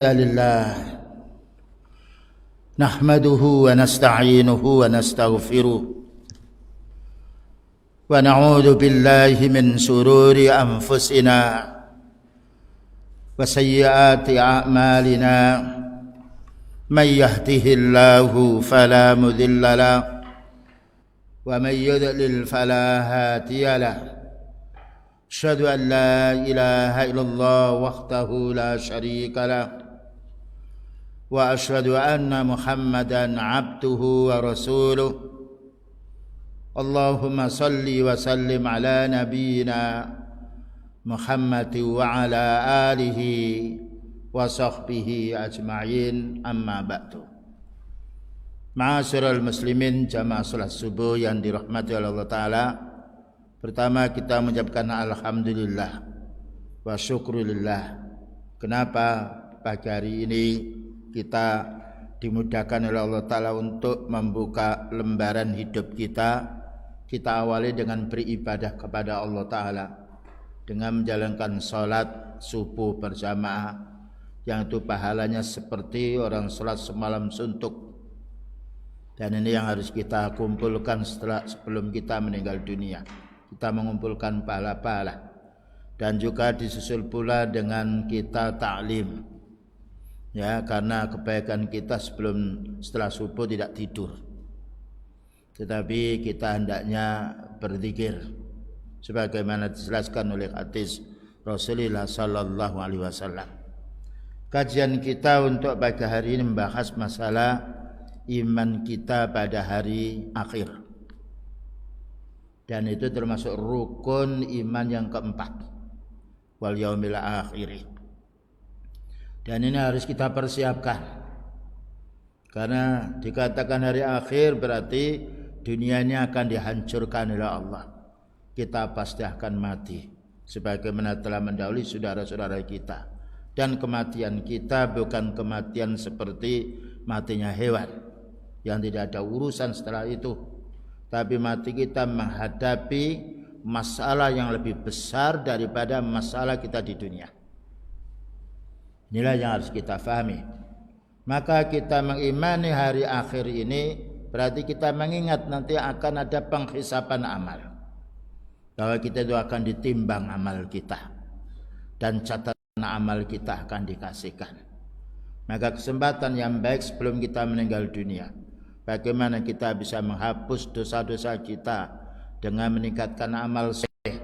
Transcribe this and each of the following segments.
لله نحمده ونستعينه ونستغفره ونعوذ بالله من شرور أنفسنا وسيئات أعمالنا من يهده الله فلا مضل له ومن يضلل فلا هادي له أشهد أن لا إله إلا الله وحده لا شريك له وأشهد أن محمدا عبده ورسوله اللهم صل وسلم على نبينا محمد وعلى آله وصحبه أجمعين أما بعد. Ma'asyiral muslimin jamaah salat subuh yang dirahmati oleh Allah Ta'ala, pertama kita mengucapkan alhamdulillah wa syukurillah. Kenapa pagi hari ini kita dimudahkan oleh Allah Ta'ala untuk membuka lembaran hidup kita. Kita awali dengan beribadah kepada Allah Ta'ala dengan menjalankan sholat subuh berjamaah, yang itu pahalanya seperti orang sholat semalam suntuk. Dan ini yang harus kita kumpulkan sebelum kita meninggal dunia. Kita mengumpulkan pahala-pahala. Dan juga disusul pula dengan kita ta'lim, ya, karena kebaikan kita setelah subuh tidak tidur, tetapi kita hendaknya berzikir sebagaimana dijelaskan oleh hadis Rasulullah sallallahu alaihi wasallam. Kajian kita untuk pagi hari ini membahas masalah iman kita pada hari akhir, dan itu termasuk rukun iman yang keempat, wal yaumil akhir. Dan ini harus kita persiapkan, karena dikatakan hari akhir berarti dunia ini akan dihancurkan oleh Allah. Kita pasti akan mati sebagaimana telah mendahului saudara-saudara kita. Dan kematian kita bukan kematian seperti matinya hewan yang tidak ada urusan setelah itu, tapi mati kita menghadapi masalah yang lebih besar daripada masalah kita di dunia. Inilah yang harus kita fahami. Maka kita mengimani hari akhir ini berarti kita mengingat nanti akan ada penghisapan amal, bahwa kita itu akan ditimbang amal kita dan catatan amal kita akan dikasihkan. Maka kesempatan yang baik sebelum kita meninggal dunia, bagaimana kita bisa menghapus dosa-dosa kita dengan meningkatkan amal soleh,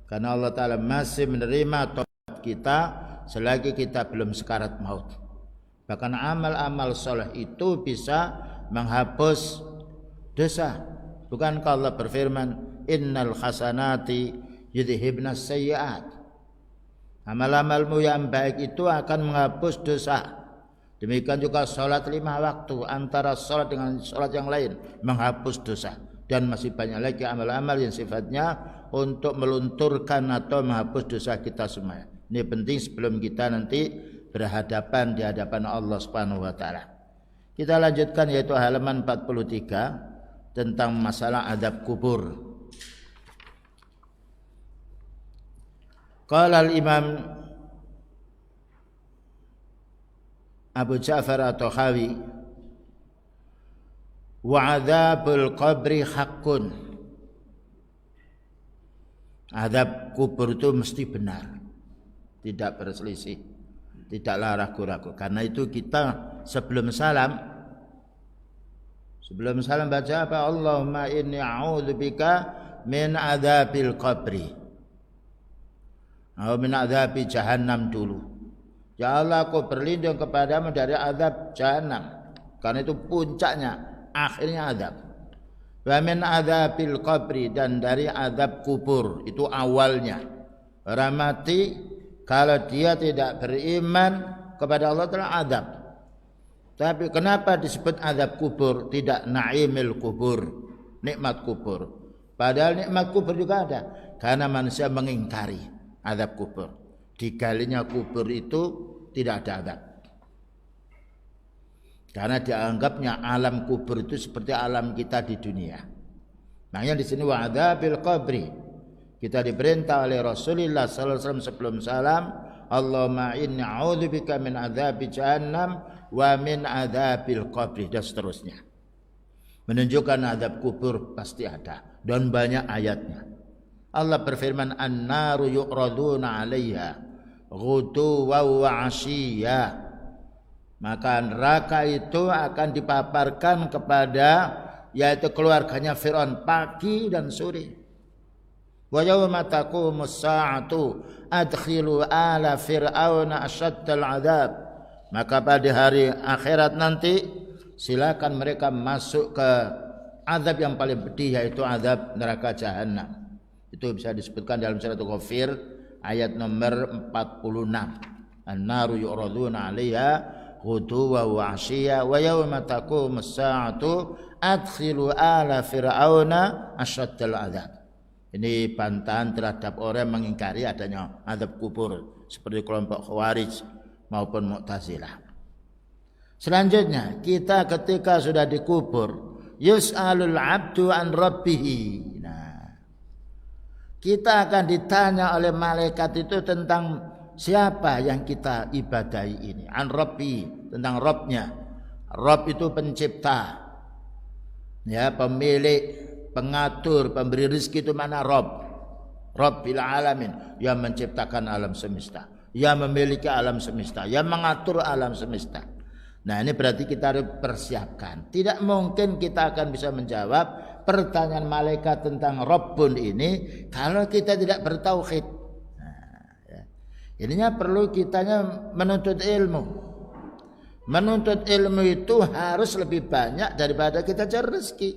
karena Allah Ta'ala masih menerima taubat kita selagi kita belum sekarat maut. Bahkan amal-amal soleh itu bisa menghapus dosa. Bukankah Allah berfirman, innal hasanati yudhibnas sayyi'at, amal-amalmu yang baik itu akan menghapus dosa. Demikian juga sholat 5 waktu, antara sholat dengan sholat yang lain menghapus dosa. Dan masih banyak lagi amal-amal yang sifatnya untuk melunturkan atau menghapus dosa kita semua. Ini penting sebelum kita nanti berhadapan di hadapan Allah Subhanahu wa taala. Kita lanjutkan, yaitu halaman 43 tentang masalah adab kubur. Qala al-Imam Abu Ja'far at-Tahawi, wa adzabul qabri haqqun. Adab kubur itu mesti benar, tidak berselisih, tidaklah ragu-ragu. Karena itu kita sebelum salam baca apa? Allahumma inni a'udzubika min adzabil qabri, atau min adzabi jahannam dulu. Ya Allah, aku berlindung kepadamu dari azab jahannam, karena itu puncaknya, akhirnya azab. Wa min adzabil qabri, dan dari azab kubur, itu awalnya. Orang mati kalau dia tidak beriman kepada Allah telah azab. Tapi kenapa disebut azab kubur, tidak naimil kubur, nikmat kubur? Padahal nikmat kubur juga ada, karena manusia mengingkari azab kubur. Digalinya kubur itu tidak ada azab, karena dianggapnya alam kubur itu seperti alam kita di dunia. Makanya di sini wa adzabil qabri, kita diperintah oleh Rasulullah sallallahu alaihi wasallam sebelum salam Allahumma inni a'udzubika min adzabi jahannam wa min adzabil qabri, dan seterusnya. Menunjukkan azab kubur pasti ada dan banyak ayatnya. Allah berfirman, an-naru yu'raduna 'alaiha ghuduwan wa 'ashiyya. Maka neraka itu akan dipaparkan kepada yaitu keluarganya Fir'aun pagi dan sore. Wa yawma taqumus sa'atu adkhilu ala fir'auna asyaddal 'adzab. Maka pada hari akhirat nanti silakan mereka masuk ke azab yang paling pedih, yaitu azab neraka jahanam. Itu bisa disebutkan dalam surat Ghafir ayat nomor 46. An-naru yu'raduna 'alaiha ghuduwan wa 'ashiyya wa yawma taqumus sa'atu adkhilu ala fir'auna asyaddal 'adzab. Ini bantahan terhadap orang yang mengingkari adanya azab kubur seperti kelompok Khawarij maupun Mu'tazilah. Selanjutnya, kita ketika sudah dikubur, yus'alul 'abdu an rabbihi. Nah, kita akan ditanya oleh malaikat itu tentang siapa yang kita ibadahi ini. An rabbi, tentang Rabbnya. Rabb itu pencipta, ya, pemilik, pengatur, pemberi rezeki, itu mana Rabb. Rabbil alamin, yang menciptakan alam semesta, yang memiliki alam semesta, yang mengatur alam semesta. Nah, ini berarti kita harus persiapkan. Tidak mungkin kita akan bisa menjawab pertanyaan malaikat tentang Rabbun ini kalau kita tidak bertauhid. Nah, ya. Ininya perlu kitanya menuntut ilmu. Menuntut ilmu itu harus lebih banyak daripada kita cari rezeki.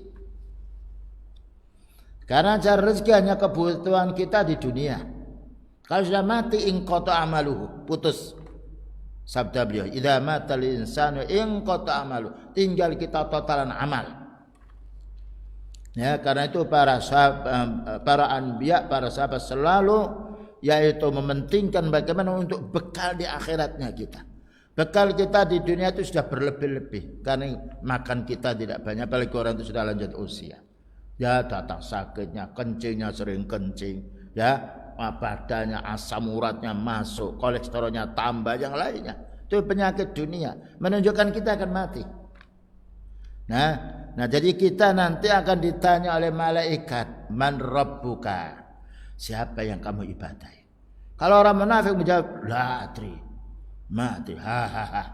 Karena cari rezeki hanya kebutuhan kita di dunia. Kalau sudah mati, inqata amaluhu, putus. Sabda beliau, idza matal insanu inqata amalu, tinggal kita totalan amal. Ya, karena itu para anbiya, para sahabat selalu yaitu mementingkan bagaimana untuk bekal di akhiratnya kita. Bekal kita di dunia itu sudah berlebih-lebih karena makan kita tidak banyak, apalagi orang itu sudah lanjut usia. Ya, datang sakitnya, kencingnya sering kencing, ya, badannya asam uratnya masuk, kolesterolnya tambah, yang lainnya. Itu penyakit dunia, menunjukkan kita akan mati. Nah, jadi kita nanti akan ditanya oleh malaikat, man rabbuka, siapa yang kamu ibadahi? Kalau orang munafik menjawab, la adri, mati, hahaha.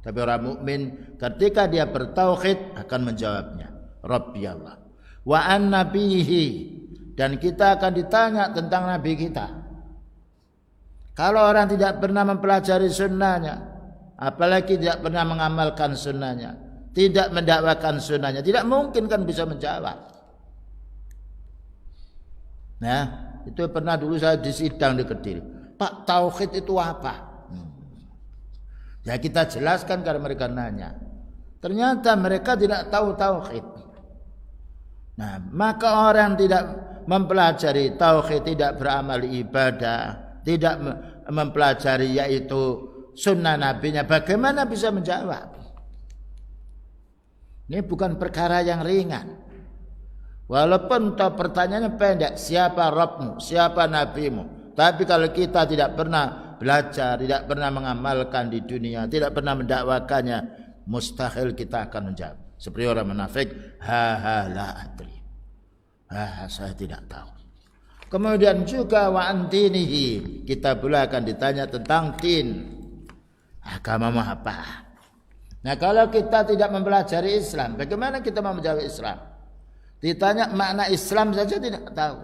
Tapi orang mukmin ketika dia bertauhid akan menjawabnya, Rabbi Allah, wa an nabihi. Dan kita akan ditanya tentang Nabi kita. Kalau orang tidak pernah mempelajari sunnahnya, apalagi tidak pernah mengamalkan sunnahnya, tidak mendakwakan sunnahnya, tidak mungkin kan bisa menjawab. Nah, itu pernah dulu saya di sidang di Kediri. Pak, tauhid itu apa? Ya kita jelaskan karena mereka nanya. Ternyata mereka tidak tahu tauhid. Nah, maka orang tidak mempelajari tauhid, tidak beramal ibadah, tidak mempelajari yaitu sunnah nabinya, bagaimana bisa menjawab? Ini bukan perkara yang ringan. Walaupun pertanyaannya pendek, siapa Rabbmu, siapa nabimu, tapi kalau kita tidak pernah belajar, tidak pernah mengamalkan di dunia, tidak pernah mendakwakannya, mustahil kita akan menjawab. Seperti orang munafik, la adri. Saya tidak tahu. Kemudian juga wa antinihi, kita pula akan ditanya tentang din, agama apa. Nah, kalau kita tidak mempelajari Islam, bagaimana kita mau menjawab Islam? Ditanya makna Islam saja tidak tahu.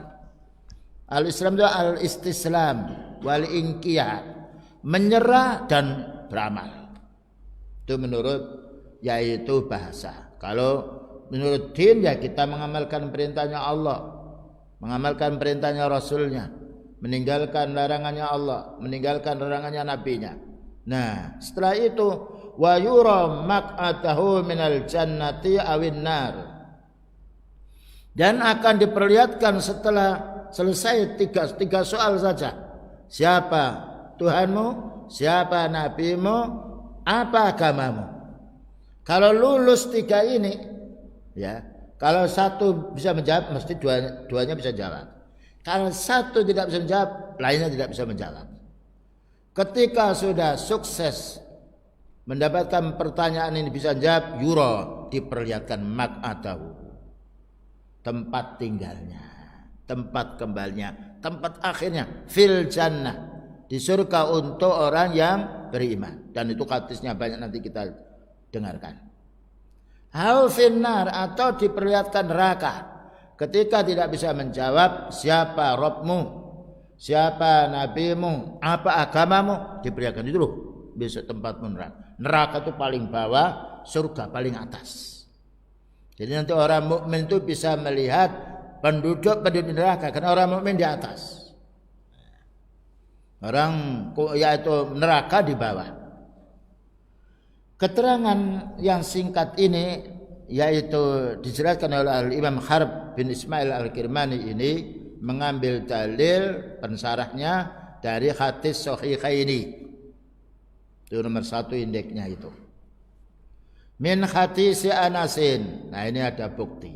Al-Islam itu al-istislam wal inqiyad, menyerah dan beramal. Itu menurut yaitu bahasa. Kalau menurut din, ya kita mengamalkan perintahnya Allah, mengamalkan perintahnya Rasulnya, meninggalkan larangannya Allah, meninggalkan larangannya Nabinya. Nah, setelah itu wa yura maq'atahu minal jannati awin nar, dan akan diperlihatkan setelah selesai tiga soal saja. Siapa Tuhanmu, siapa nabimu, apa agamamu. Kalau lulus tiga ini, ya, kalau satu bisa menjawab, mesti duanya bisa jawab. Kalau satu tidak bisa menjawab, lainnya tidak bisa menjawab. Ketika sudah sukses mendapatkan pertanyaan ini bisa jawab, yura, diperlihatkan maq'adahu, tempat tinggalnya, tempat kembalinya, tempat akhirnya, fil jannah, di surga untuk orang yang beriman. Dan itu hadisnya banyak, nanti kita dengarkan. Au finnar, atau diperlihatkan neraka ketika tidak bisa menjawab siapa Rabbmu, siapa nabimu, apa agamamu, diperlihatkan itu loh besok tempatmu neraka. Neraka itu paling bawah, surga paling atas. Jadi nanti orang mukmin itu bisa melihat penduduk neraka, karena orang mukmin di atas, orang yaitu neraka di bawah. Keterangan yang singkat ini yaitu dijelaskan oleh Imam Harb bin Ismail Al-Kirmani ini mengambil dalil pensarahnya dari hadis Sahihaini. Itu nomor 1 indeksnya itu. Min hadis Anasin. Nah, ini ada bukti.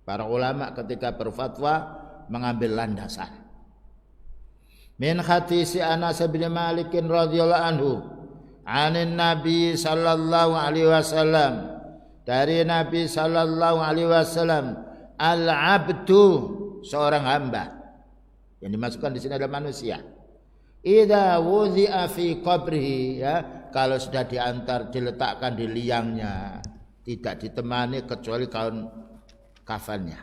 Para ulama ketika berfatwa mengambil landasan. Min hadis Anas bin Malik radhiyallahu anhu, anin Nabi sallallahu alaihi wasallam, dari Nabi sallallahu alaihi wasallam, al-abdu, seorang hamba. Yang dimasukkan di sini adalah manusia. Idza wudhi'a fi qabrihi, ya, kalau sudah diantar diletakkan di liangnya, tidak ditemani kecuali kaun kafannya.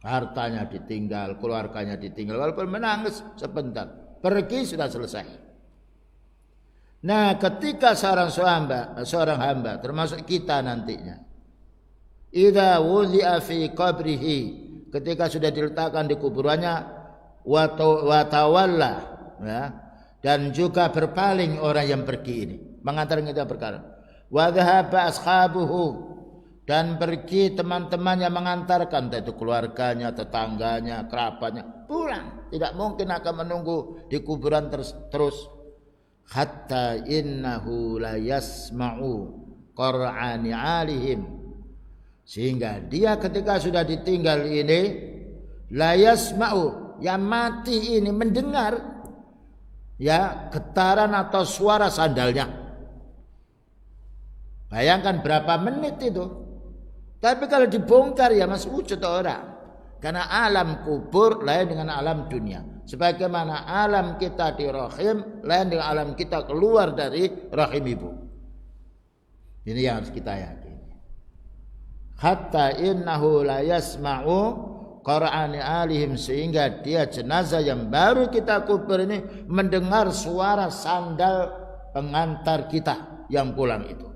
Hartanya ditinggal, keluarganya ditinggal, walaupun menangis sebentar, pergi sudah selesai. Nah, ketika seorang hamba termasuk kita nantinya, idza wudhi'a fi qabrihi, ketika sudah diletakkan di kuburannya, wa tawalla, ya, dan juga berpaling orang yang pergi ini, mengantar kita perkara. Wa dhahaba ashabuhu, dan pergi teman-teman yang mengantarkan, yaitu keluarganya, tetangganya, kerabatnya, pulang. Tidak mungkin akan menunggu di kuburan terus. Hatta innahu la yasma'u qur'ani alihim, sehingga dia ketika sudah ditinggal ini, la yasma'u, yang mati ini mendengar, ya, getaran atau suara sandalnya. Bayangkan berapa menit itu. Tapi kalau dibongkar ya masih wujud orang. Karena alam kubur lain dengan alam dunia. Sebagaimana alam kita di rahim lain dengan alam kita keluar dari rahim ibu. Ini yang harus kita yakini. Hatta innahu la yasma'u qur'ani alihim, sehingga dia jenazah yang baru kita kubur ini mendengar suara sandal pengantar kita yang pulang itu.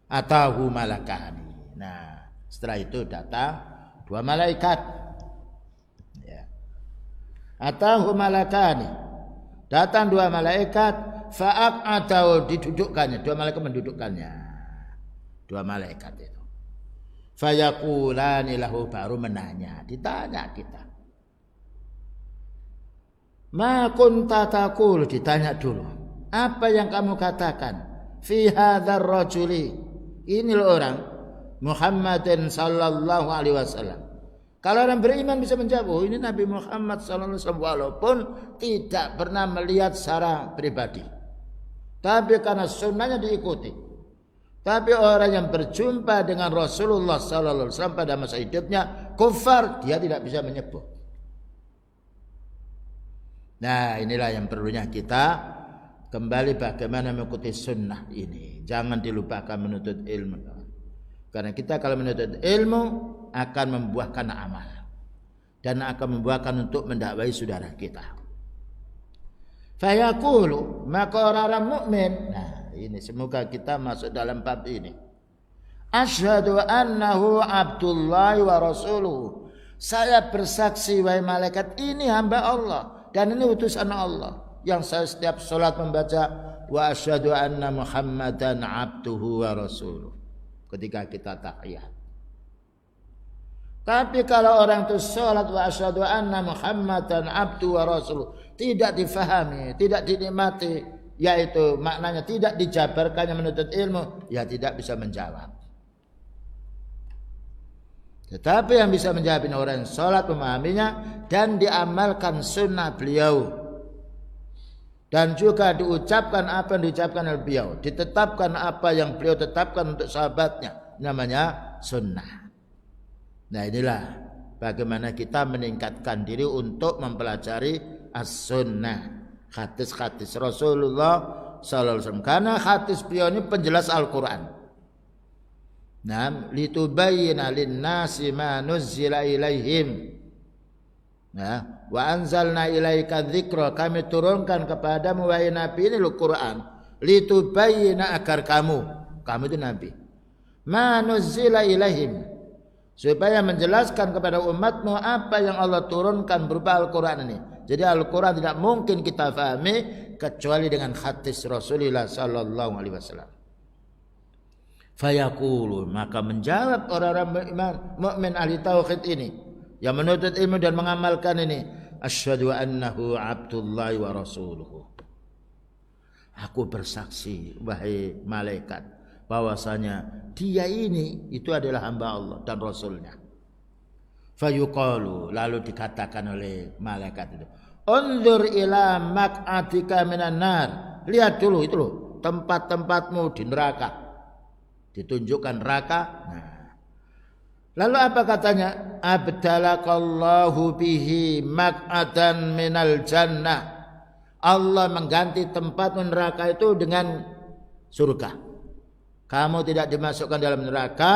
Atahu malakani. Nah, setelah itu datang 2 malaikat. Ya. Atahu malakani. Datang 2 malaikat, fa'aq'atahu, didudukkannya. 2 malaikat mendudukkannya. 2 malaikat itu. Fayaqulani lahu, baru menanya, ditanya kita. Ma kunta taqul, ditanya dulu. Apa yang kamu katakan? Fi hadzal rajuli, ini loh orang Muhammadin sallallahu alaihi wasallam. Kalau orang beriman bisa menjawab, oh, ini Nabi Muhammad sallallahu alaihi wasallam, walaupun tidak pernah melihat secara pribadi, tapi karena sunnahnya diikuti. Tapi orang yang berjumpa dengan Rasulullah sallallahu alaihi wasallam pada masa hidupnya kufar, dia tidak bisa menyebut. Nah, inilah yang perlunya kita kembali bagaimana mengikuti sunnah ini. Jangan dilupakan menuntut ilmu. Karena kita kalau menuntut ilmu akan membuahkan amal dan akan membuahkan untuk mendakwai saudara kita. Fayaqulu, maka orang-orang mukmin, nah ini semoga kita masuk dalam bab ini. Asyhadu annahu abdullahi wa rasuluhu. Saya bersaksi wahai malaikat, ini hamba Allah dan ini utusan Allah, yang saya setiap salat membaca wa asyhadu anna Muhammadan abduhu wa rasuluh ketika kita tahiyat. Tapi kalau orang itu salat wa asyhadu anna Muhammadan abduhu wa rasuluh tidak difahami, tidak dinikmati, yaitu maknanya tidak dijabarkannya menuntut ilmu, ya tidak bisa menjawab. Tetapi yang bisa menjawab ini orang yang salat, memahaminya dan diamalkan sunnah beliau Dan juga diucapkan apa yang diucapkan oleh beliau, ditetapkan apa yang beliau tetapkan untuk sahabatnya, namanya sunnah. Nah inilah bagaimana kita meningkatkan diri untuk mempelajari as-sunnah, hadis-hadis Rasulullah sallallahu alaihi wasallam, karena hadis beliau ini penjelas Al-Qur'an. Nah, litubayyana lin-nasi ma nuzzila ilaihim. Nah, wa anzalna ilaika dzikra, kami turunkan kepadamu wahai Nabi ini Al-Qur'an, litubayyana, agar kamu itu Nabi, ma nuzzila ilaihim, supaya menjelaskan kepada umatmu apa yang Allah turunkan berupa Al-Qur'an ini. Jadi Al-Qur'an tidak mungkin kita fahami kecuali dengan hadis Rasulullah sallallahu alaihi wasallam. Fayaqulu, maka menjawab orang-orang mukmin ahli tauhid ini yang menuntut ilmu dan mengamalkan ini, asyhadu annahu abdullahi wa rasuluhu. Aku bersaksi wahai malaikat bahwasanya dia ini itu adalah hamba Allah dan Rasulnya. Fayuqalu, lalu dikatakan oleh malaikat itu, undur ila maq'atika minan nar, lihat dulu itu loh tempat-tempatmu di neraka, ditunjukkan neraka. Nah, lalu apa katanya? Abdalakallahu bihi maq'adan minal jannah, Allah mengganti tempat neraka itu dengan surga. Kamu tidak dimasukkan dalam neraka,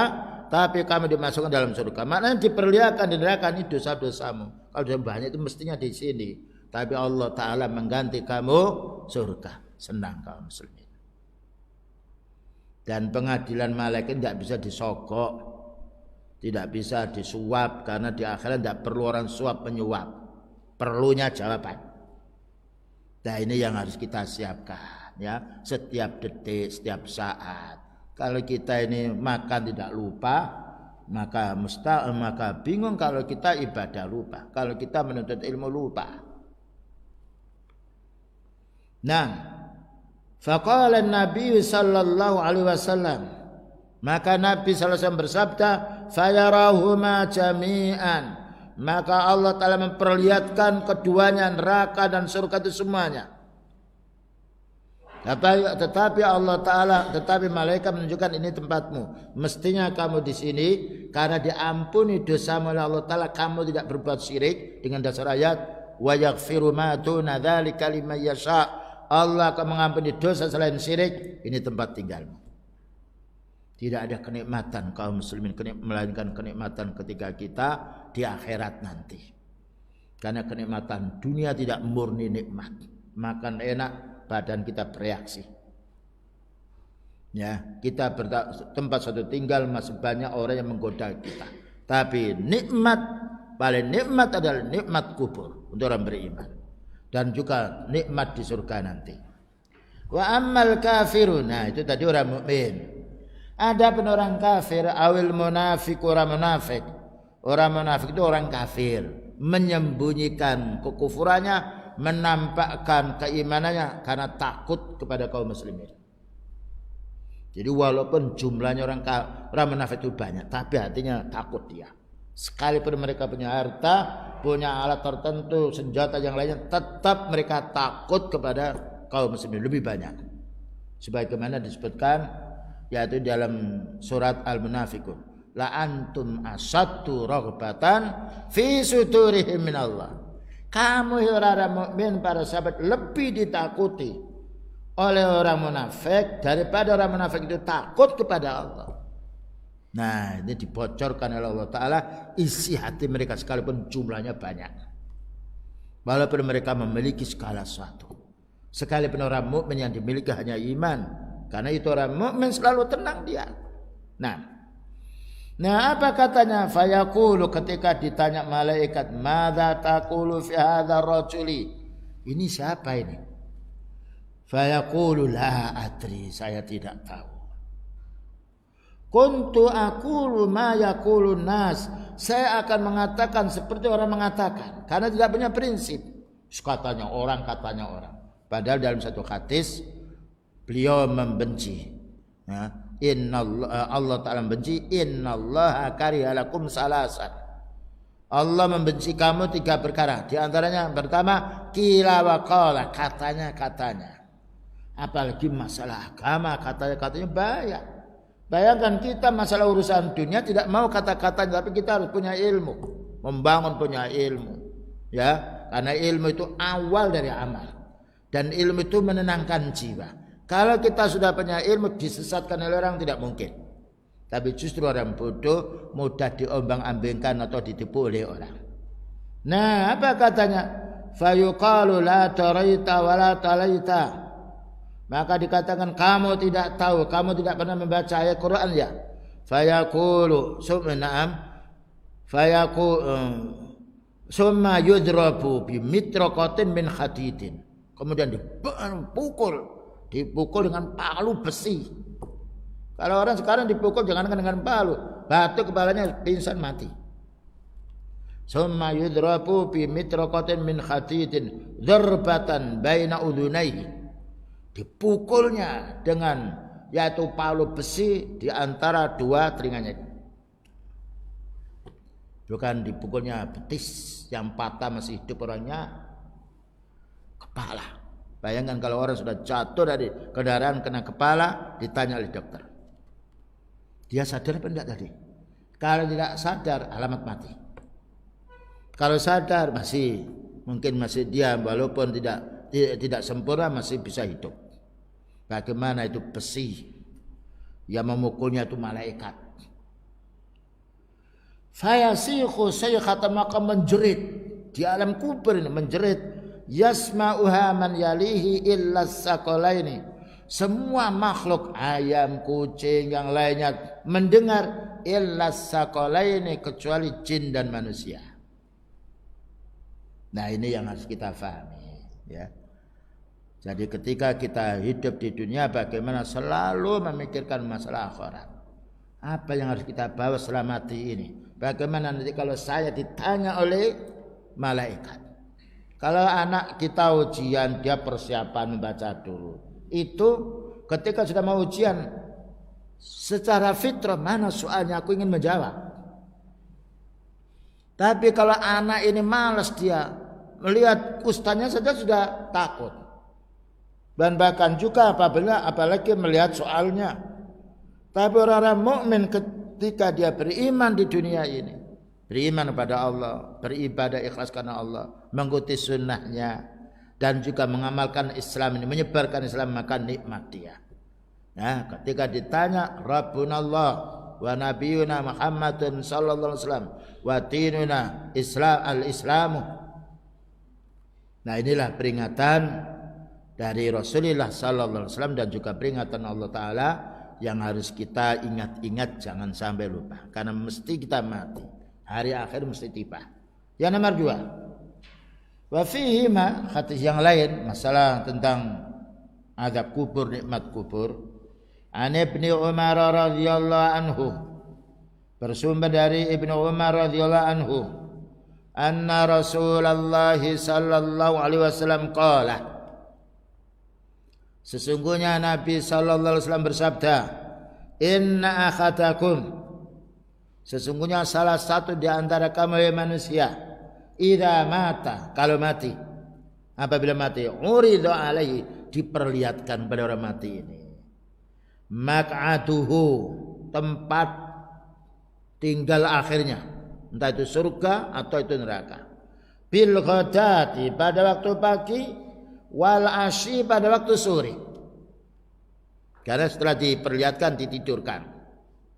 tapi kamu dimasukkan dalam surga. Maknanya diperlihatkan di neraka ini dosa-dosamu. Kalau sudah banyak itu mestinya di sini, tapi Allah Ta'ala mengganti kamu surga. Senang kaum muslimin. Dan pengadilan malaikat tidak bisa disogok, tidak bisa disuap, karena di akhirat tidak perlu orang suap penyuap, perlunya jawaban. Nah ini yang harus kita siapkan ya, setiap detik, setiap saat. Kalau kita ini makan tidak lupa, maka bingung kalau kita ibadah lupa, kalau kita menuntut ilmu lupa. Nah, faqala Nabi sallallahu alaihi wasallam, maka Nabi sallallahu alaihi wasallam bersabda, fayarahuma jami'an, maka Allah Ta'ala memperlihatkan keduanya, neraka dan surga itu semuanya. Tetapi Allah Ta'ala, tetapi malaikat menunjukkan ini tempatmu, mestinya kamu di sini karena diampuni dosamu oleh Allah Ta'ala, kamu tidak berbuat syirik dengan dasar ayat wa yaghfiru ma duna dzalika liman yasha, Allah akan mengampuni dosa selain syirik, ini tempat tinggalmu. Tidak ada kenikmatan kaum muslimin melainkan kenikmatan ketika kita di akhirat nanti. Karena kenikmatan dunia tidak murni nikmat, makan enak, badan kita bereaksi. Ya, kita tempat satu tinggal masih banyak orang yang menggoda kita. Tapi nikmat, paling nikmat adalah nikmat kubur untuk orang beriman, dan juga nikmat di surga nanti. Wa ammal kafirun, nah itu tadi orang mukmin. Ada pun orang kafir, awil munafik, orang munafik. Orang munafik itu orang kafir, menyembunyikan kekufurannya, menampakkan keimanannya karena takut kepada kaum muslimin. Jadi walaupun jumlahnya orang munafik itu banyak, tapi hatinya takut dia. Sekalipun mereka punya harta, punya alat tertentu, senjata yang lainnya, tetap mereka takut kepada kaum muslimin lebih banyak. Sebagaimana disebutkan yaitu dalam surat Al-Munafiqun, la antum asaddu raghbatan fi sudurihim minallah. Kamu orang mukmin, para sahabat, lebih ditakuti oleh orang munafik daripada orang munafik itu takut kepada Allah. Nah, ini dibocorkan oleh Allah Ta'ala isi hati mereka sekalipun jumlahnya banyak, walaupun mereka memiliki segala sesuatu. Sekalipun orang mukmin yang dimiliki hanya iman, karena itu orang mukmin selalu tenang dia. Nah, apa katanya? Fayaqulu, ketika ditanya malaikat, madza taqulu fi hadzal rajuli, ini siapa ini? Fayaqulu la adri, saya tidak tahu. Kuntu aqulu ma yaqulun nas, saya akan mengatakan seperti orang mengatakan, karena tidak punya prinsip. Katanya orang. Padahal dalam satu hadis beliau membenci, ya, Allah Ta'ala membenci, innallaha karihalakum salasan, Allah membenci kamu 3 perkara. Di antaranya yang pertama, qila wa qala, katanya. Apalagi masalah agama, katanya bahaya. Bayangkan kita masalah urusan dunia tidak mau kata-katanya, tapi kita harus punya ilmu, membangun punya ilmu. Ya, karena ilmu itu awal dari amal. Dan ilmu itu menenangkan jiwa. Kalau kita sudah punya ilmu, disesatkan oleh orang tidak mungkin. Tapi justru orang bodoh mudah diombang-ambingkan atau ditipu oleh orang. Nah, apa katanya? Fayuqalu la taraita wa la talaita. Maka dikatakan kamu tidak tahu, kamu tidak pernah membaca ayat Quran ya. Fayaqulu summa yudrabu bi mitraqatin min hadidin. Kemudian dipukul dengan palu besi. Kalau orang sekarang dipukul jangan dengan palu, batu kepalanya pingsan mati. Summa yudrabu bi mitraqatin min hadidin dzarbatan baina udhunaihi. Dipukulnya dengan yaitu palu besi di antara 2 telinganya. Bukan dipukulnya betis yang patah masih hidup orangnya, kepala. Bayangkan kalau orang sudah jatuh dari kendaraan kena kepala, ditanya oleh dokter, dia sadar apa enggak tadi? Kalau tidak sadar, alamat mati. Kalau sadar mungkin masih dia walaupun tidak sempurna masih bisa hidup. Bagaimana itu besi yang memukulnya itu malaikat. Fayasikhu saykhatan, maka menjerit di alam kubur ini, menjerit. Yasma'uha man yalihi illa sakolaini. Semua makhluk, ayam, kucing, yang lainnya mendengar illa sakolaini, kecuali jin dan manusia. Nah, ini yang harus kita pahami, ya. Jadi ketika kita hidup di dunia, bagaimana selalu memikirkan masalah akhirat. Apa yang harus kita bawa setelah mati ini? Bagaimana nanti kalau saya ditanya oleh malaikat. Kalau anak kita ujian, dia persiapan membaca dulu. Itu ketika sudah mau ujian, secara fitrah, mana soalnya aku ingin menjawab. Tapi kalau anak ini malas, dia melihat ustaznya saja sudah takut. Dan bahkan juga apalagi melihat soalnya. Tapi orang-orang mukmin ketika dia beriman di dunia ini, beriman kepada Allah, beribadah ikhlas karena Allah, mengikuti sunnahnya, dan juga mengamalkan Islam ini, menyebarkan Islam, maka nikmat dia. Nah, ketika ditanya Rabbunallah wa nabiyuna Muhammadun sallallahu alaihi wasallam wa dinuna al-islamu. Nah, inilah peringatan dari Rasulullah sallallahu alaihi wasallam dan juga peringatan Allah taala yang harus kita ingat-ingat, jangan sampai lupa, karena mesti kita mati, hari akhir mesti tiba. Yang nomor 2, wa fihi ma, hadis yang lain masalah tentang azab kubur, nikmat kubur. An Ibnu Umar radhiyallahu anhu, bersumber dari Ibnu Umar radhiyallahu anhu, anna Rasulullah sallallahu alaihi wasallam qala, sesungguhnya Nabi sallallahu alaihi wasallam bersabda, inna akhatakum, sesungguhnya salah satu di antara kamu manusia, idza mata, kalau mati, apabila mati, uridu alaihi, diperlihatkan pada orang mati ini, maq'aduhu, tempat tinggal akhirnya, entah itu surga atau itu neraka, bil ghadati, pada waktu pagi, wal asyi, pada waktu sore. Karena setelah diperlihatkan ditidurkan,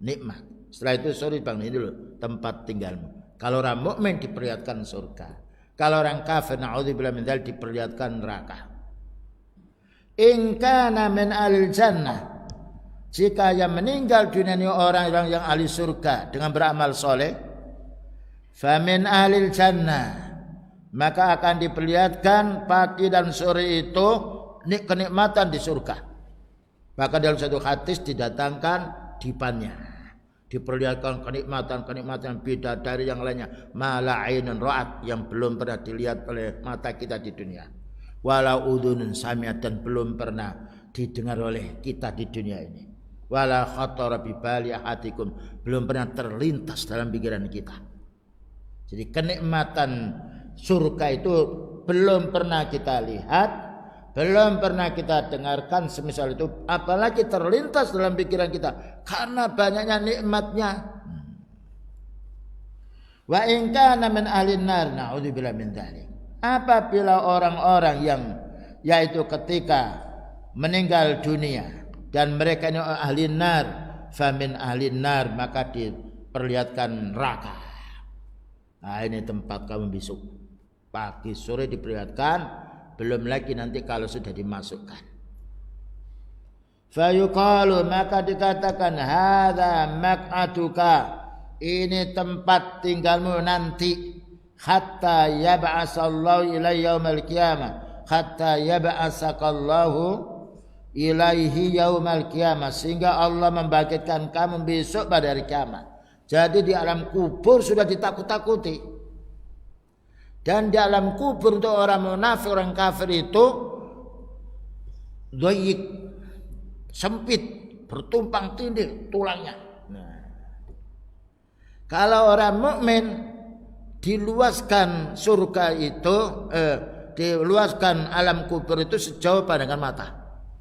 nikmat. Setelah itu sore bangun, ini dulu tempat tinggalmu. Kalau orang mukmin diperlihatkan surga. Kalau orang kafir, na'udzubillah min dzalik, diperlihatkan neraka. In kana min alil jannah, jika yang meninggal dunia ini orang yang ahli surga dengan beramal soleh, famin ahlil jannah, maka akan diperlihatkan pagi dan sore itu kenikmatan di surga. Maka dalam satu hadis didatangkan dipannya, diperlihatkan kenikmatan bidadari yang lainnya, mala ainun ra'at, yang belum pernah dilihat oleh mata kita di dunia, walau udhunun sami'at, dan belum pernah didengar oleh kita di dunia ini, wala khatara bi bali ahadikum, belum pernah terlintas dalam pikiran kita. Jadi kenikmatan surga itu belum pernah kita lihat, belum pernah kita dengarkan semisal itu, apalagi terlintas dalam pikiran kita karena banyaknya nikmatnya. Wa in kana min ahlin nar, naudzubillah min dzalik. Apabila orang-orang yang yaitu ketika meninggal dunia dan mereka ini ahli nar, famin ahli nar, maka diperlihatkan neraka. Nah, ini tempat kamu besok. Pagi sore diperlihatkan, belum lagi nanti kalau sudah dimasukkan. Fayuqalu, maka dikatakan hadza maq'atuka, ini tempat tinggalmu nanti, hatta yab'asallahu ilaihi yaumal qiyamah, hatta yab'asakallahu ilaihi yaumal qiyamah, sehingga Allah membangkitkan kamu besok pada hari kiamat. Jadi di alam kubur sudah ditakut-takuti. Dan di alam kubur untuk orang munafik, orang kafir itu doyik, sempit, bertumpang tindih tulangnya. Nah, kalau orang mukmin diluaskan surga itu, diluaskan alam kubur itu sejauh pandangan mata,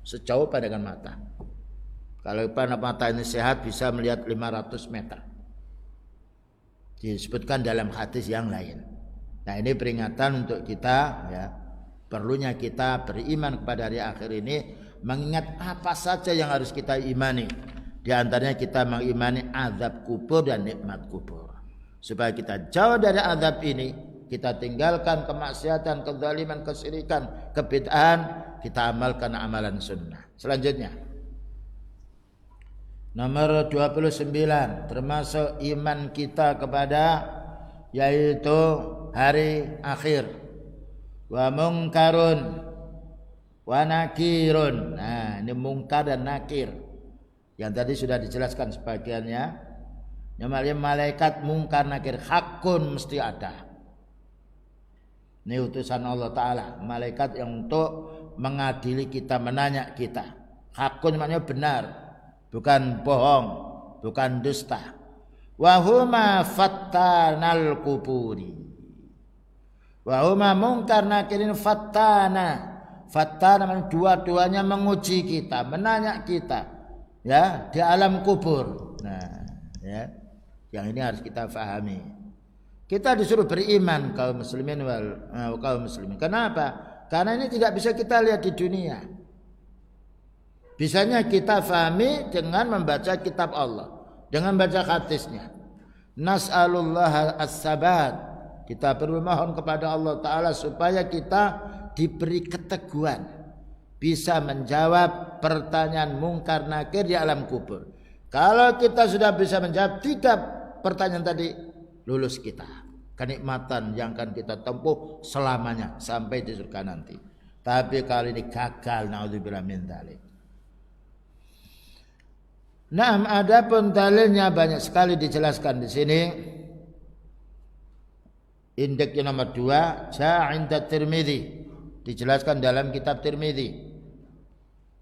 sejauh pandangan mata. Kalau pandangan mata ini sehat bisa melihat 500 meter. Disebutkan dalam hadis yang lain. Nah, ini peringatan untuk kita, ya, perlunya kita beriman kepada hari akhir ini, mengingat apa saja yang harus kita imani. Di antaranya kita mengimani azab kubur dan nikmat kubur. Supaya kita jauh dari azab ini, kita tinggalkan kemaksiatan, kezaliman, kesyirikan, kebid'ahan, kita amalkan amalan sunnah. Selanjutnya, nomor 29, termasuk iman kita kepada yaitu hari akhir. Wa mungkarun wa nakirun. Nah, ini mungkar dan nakir yang tadi sudah dijelaskan sebagiannya. Namanya malaikat mungkar nakir, hakun mesti ada. Ini utusan Allah Ta'ala, malaikat yang untuk mengadili kita, menanya kita. Hakun maknanya benar, bukan bohong, bukan dusta. Wahuma fattanal kuburi. Wahuma mungkar nakirin fattana. Fattana dua-duanya menguji kita, menanya kita, ya, di alam kubur. Nah, ya, yang ini harus kita fahami. Kita disuruh beriman kaum muslimin kaum muslimin. Kenapa? Karena ini tidak bisa kita lihat di dunia. Bisanya kita fahami dengan membaca kitab Allah, dengan baca hadisnya. Nas'alullah as-sabat. Kita bermohon kepada Allah Ta'ala supaya kita diberi keteguhan, bisa menjawab pertanyaan mungkar nakir di alam kubur. Kalau kita sudah bisa menjawab 3 pertanyaan tadi, lulus kita. Kenikmatan yang akan kita tempuh selamanya sampai di surga nanti. Tapi kali ini gagal, naudzubillah min dzalik. Nah, adapun dalilnya banyak sekali dijelaskan di sini. Indeks yang nomor 2, Ja'a inda Tirmidzi, dijelaskan dalam kitab Tirmidzi.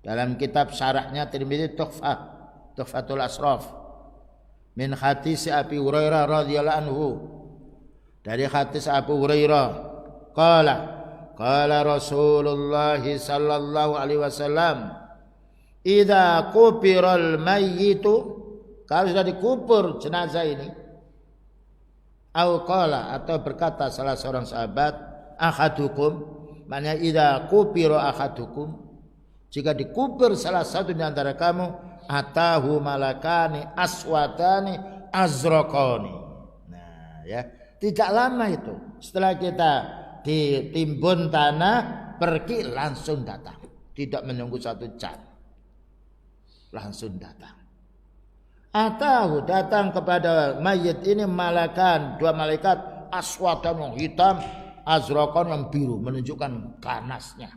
Dalam kitab syarahnya Tirmidzi Tuhfatul Asraf. Min hadis Abi Hurairah radhiyallahu anhu. Dari hadis Abu Hurairah, qala Rasulullah sallallahu alaihi wasallam, idza kubiral mayyitu, kalau sudah dikubur jenazah ini, atau berkata salah seorang sahabat, ahadukum, maknanya idza kubira ahadukum, jika dikubur salah satu di antara kamu, atahu malakani aswadani azraqani. Nah, ya, tidak lama itu setelah kita ditimbun tanah, pergi langsung datang, tidak menunggu 1 jam, langsung datang. Atahu, datang kepada mayit ini malakan, 2 malaikat, aswadan yang hitam, azraqan yang biru, menunjukkan ganasnya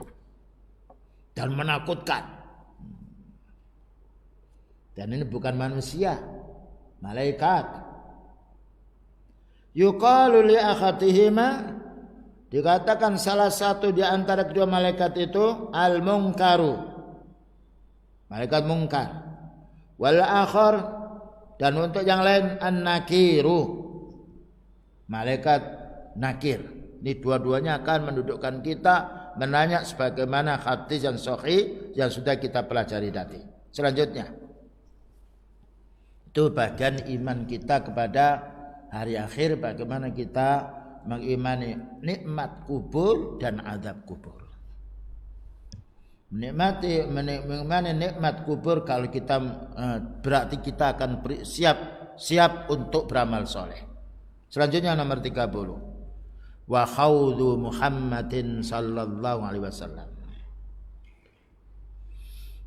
dan menakutkan. Dan ini bukan manusia, malaikat. Yuqalu li akhatihima, dikatakan salah satu di antara kedua malaikat itu al-munkaru, malaikat mungkar. Wal akhar, dan untuk yang lain an-nakiru, malaikat nakir. Ini dua-duanya akan mendudukkan kita menanya sebagaimana hadis yang sahih yang sudah kita pelajari tadi. Selanjutnya, itu bagian iman kita kepada hari akhir, bagaimana kita mengimani nikmat kubur dan azab kubur. Mengimani nikmat kubur kalau kita berarti kita akan siap untuk beramal soleh. Selanjutnya nomor 30. Wa khawdu Muhammadin sallallahu alaihi wasallam.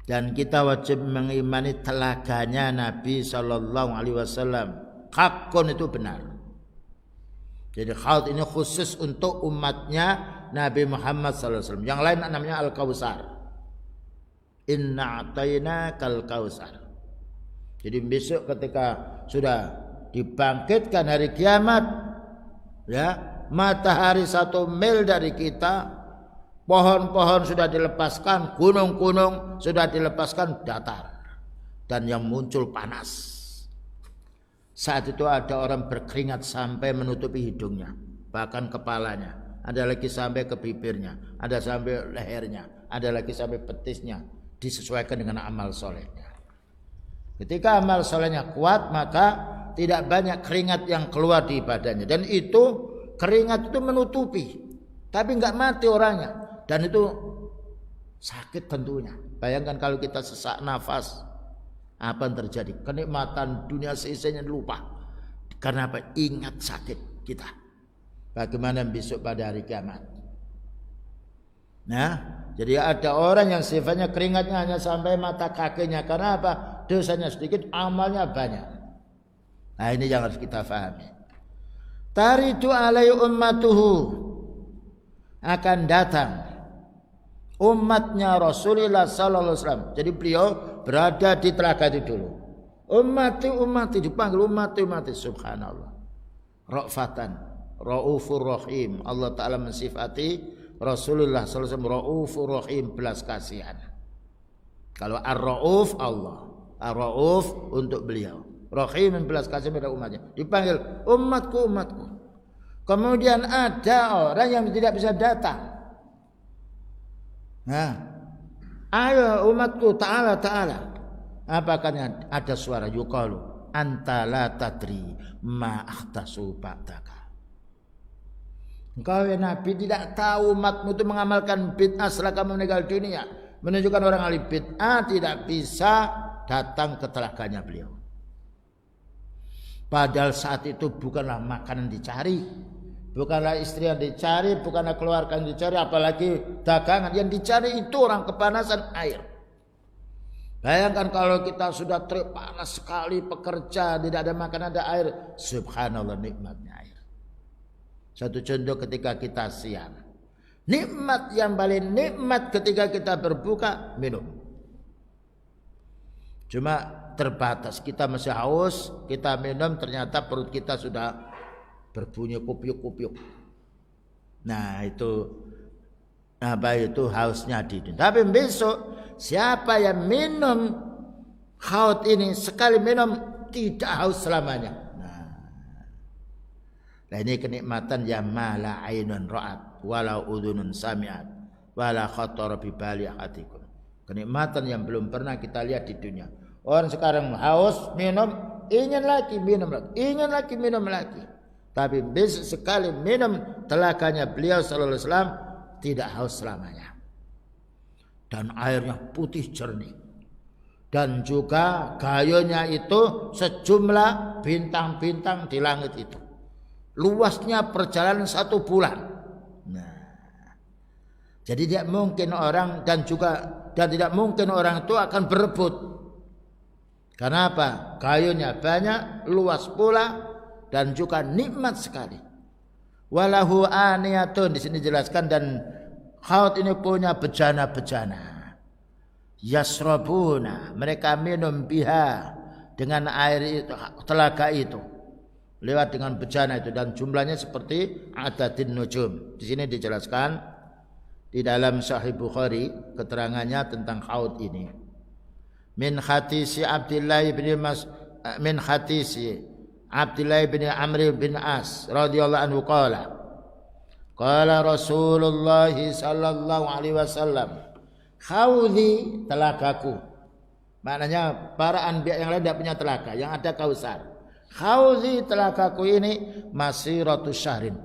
Dan kita wajib mengimani telaganya Nabi sallallahu alaihi wasallam. Hakun itu benar. Jadi khawd ini khusus untuk umatnya Nabi Muhammad sallallahu alaihi wasallam. Yang lain namanya Al-Kautsar. Inna a'tainakal kautsar. Jadi besok ketika sudah dibangkitkan hari kiamat, ya, matahari 1 mil dari kita, pohon-pohon sudah dilepaskan, gunung-gunung sudah dilepaskan datar, dan yang muncul panas. Saat itu ada orang berkeringat sampai menutupi hidungnya, bahkan kepalanya, ada lagi sampai ke bibirnya, ada sampai lehernya, ada lagi sampai betisnya, disesuaikan dengan amal solehnya. Ketika amal solehnya kuat, maka tidak banyak keringat yang keluar di badannya, dan itu keringat itu menutupi, tapi enggak mati orangnya, dan itu sakit tentunya. Bayangkan kalau kita sesak nafas, apa yang terjadi? Kenikmatan dunia seisinya lupa. Karena apa? Ingat sakit kita. Bagaimana besok pada hari kiamat? Nah, jadi ada orang yang sifatnya keringatnya hanya sampai mata kakinya. Karena apa? Dosanya sedikit, amalnya banyak. Nah, ini yang harus kita pahami. Taridu alai ummatuhu, akan datang umatnya Rasulullah sallallahu alaihi wasallam. Jadi beliau berada di telaga itu dulu. Ummati dipanggil ummati, subhanallah. Ra'fatan, raufur rahim. Allah taala mensifati Rasulullah sallallahu alaihi wasallam raufur rahim, belas kasihan. Kalau ar-rauf Allah, ar-rauf untuk beliau. Rahim belas kasih pada umatnya. Dipanggil umatku. Kemudian ada orang yang tidak bisa datang. Nah, ayo umatku, ta'ala. Apakah ada suara yuqalu anta la tadri ma akhtasu ba'daka. Engkau ya Nabi tidak tahu umatmu itu mengamalkan bid'ah setelah kamu meninggal dunia. Menunjukkan orang ahli bid'ah tidak bisa datang ke telaganya beliau. Padahal saat itu bukanlah makanan dicari, bukanlah istri yang dicari, bukanlah keluarga yang dicari, apalagi dagangan. Yang dicari itu orang kepanasan air. Bayangkan kalau kita sudah panas sekali pekerja, tidak ada makanan, ada air. Subhanallah nikmatnya air. Satu contoh ketika kita siang. Nikmat yang paling nikmat ketika kita berbuka, minum. Cuma terbatas, kita masih haus, kita minum, ternyata perut kita sudah berbunyi kupiuk-kupiuk. Nah itu hausnya di dunia. Tapi besok siapa yang minum haud ini, sekali minum tidak haus selamanya. Nah ini kenikmatan yang mala ainun ra'at walau udhunun sami'at wala khatara bi bali hatikum. Kenikmatan yang belum pernah kita lihat di dunia. Orang sekarang haus, minum, ingin lagi minum lagi. Tapi besok sekali minum telaganya beliau sallallahu alaihi wasallam tidak haus selamanya. Dan airnya putih jernih. Dan juga gayanya itu sejumlah bintang-bintang di langit itu. Luasnya perjalanan 1 bulan. Nah, jadi tidak mungkin orang dan tidak mungkin orang itu akan berebut. Karena apa? Kayunya banyak, luas pula, dan juga nikmat sekali. Walahu aniyatun, di sini jelaskan, dan haud ini punya bejana-bejana. Yasrabuna, mereka minum biha dengan air itu, telaga itu, lewat dengan bejana itu, dan jumlahnya seperti adadin nujum. Di sini dijelaskan di dalam Sahih Bukhari keterangannya tentang haud min hadisi Abdullah bin Amr bin As radhiyallahu anhu qala Rasulullah sallallahu alaihi wasallam, khawdi, telagaku. Maknanya para anbiya yang lain tidak punya telaga, yang ada Kausar. Khawdi, telagaku ini masiratu syahrin,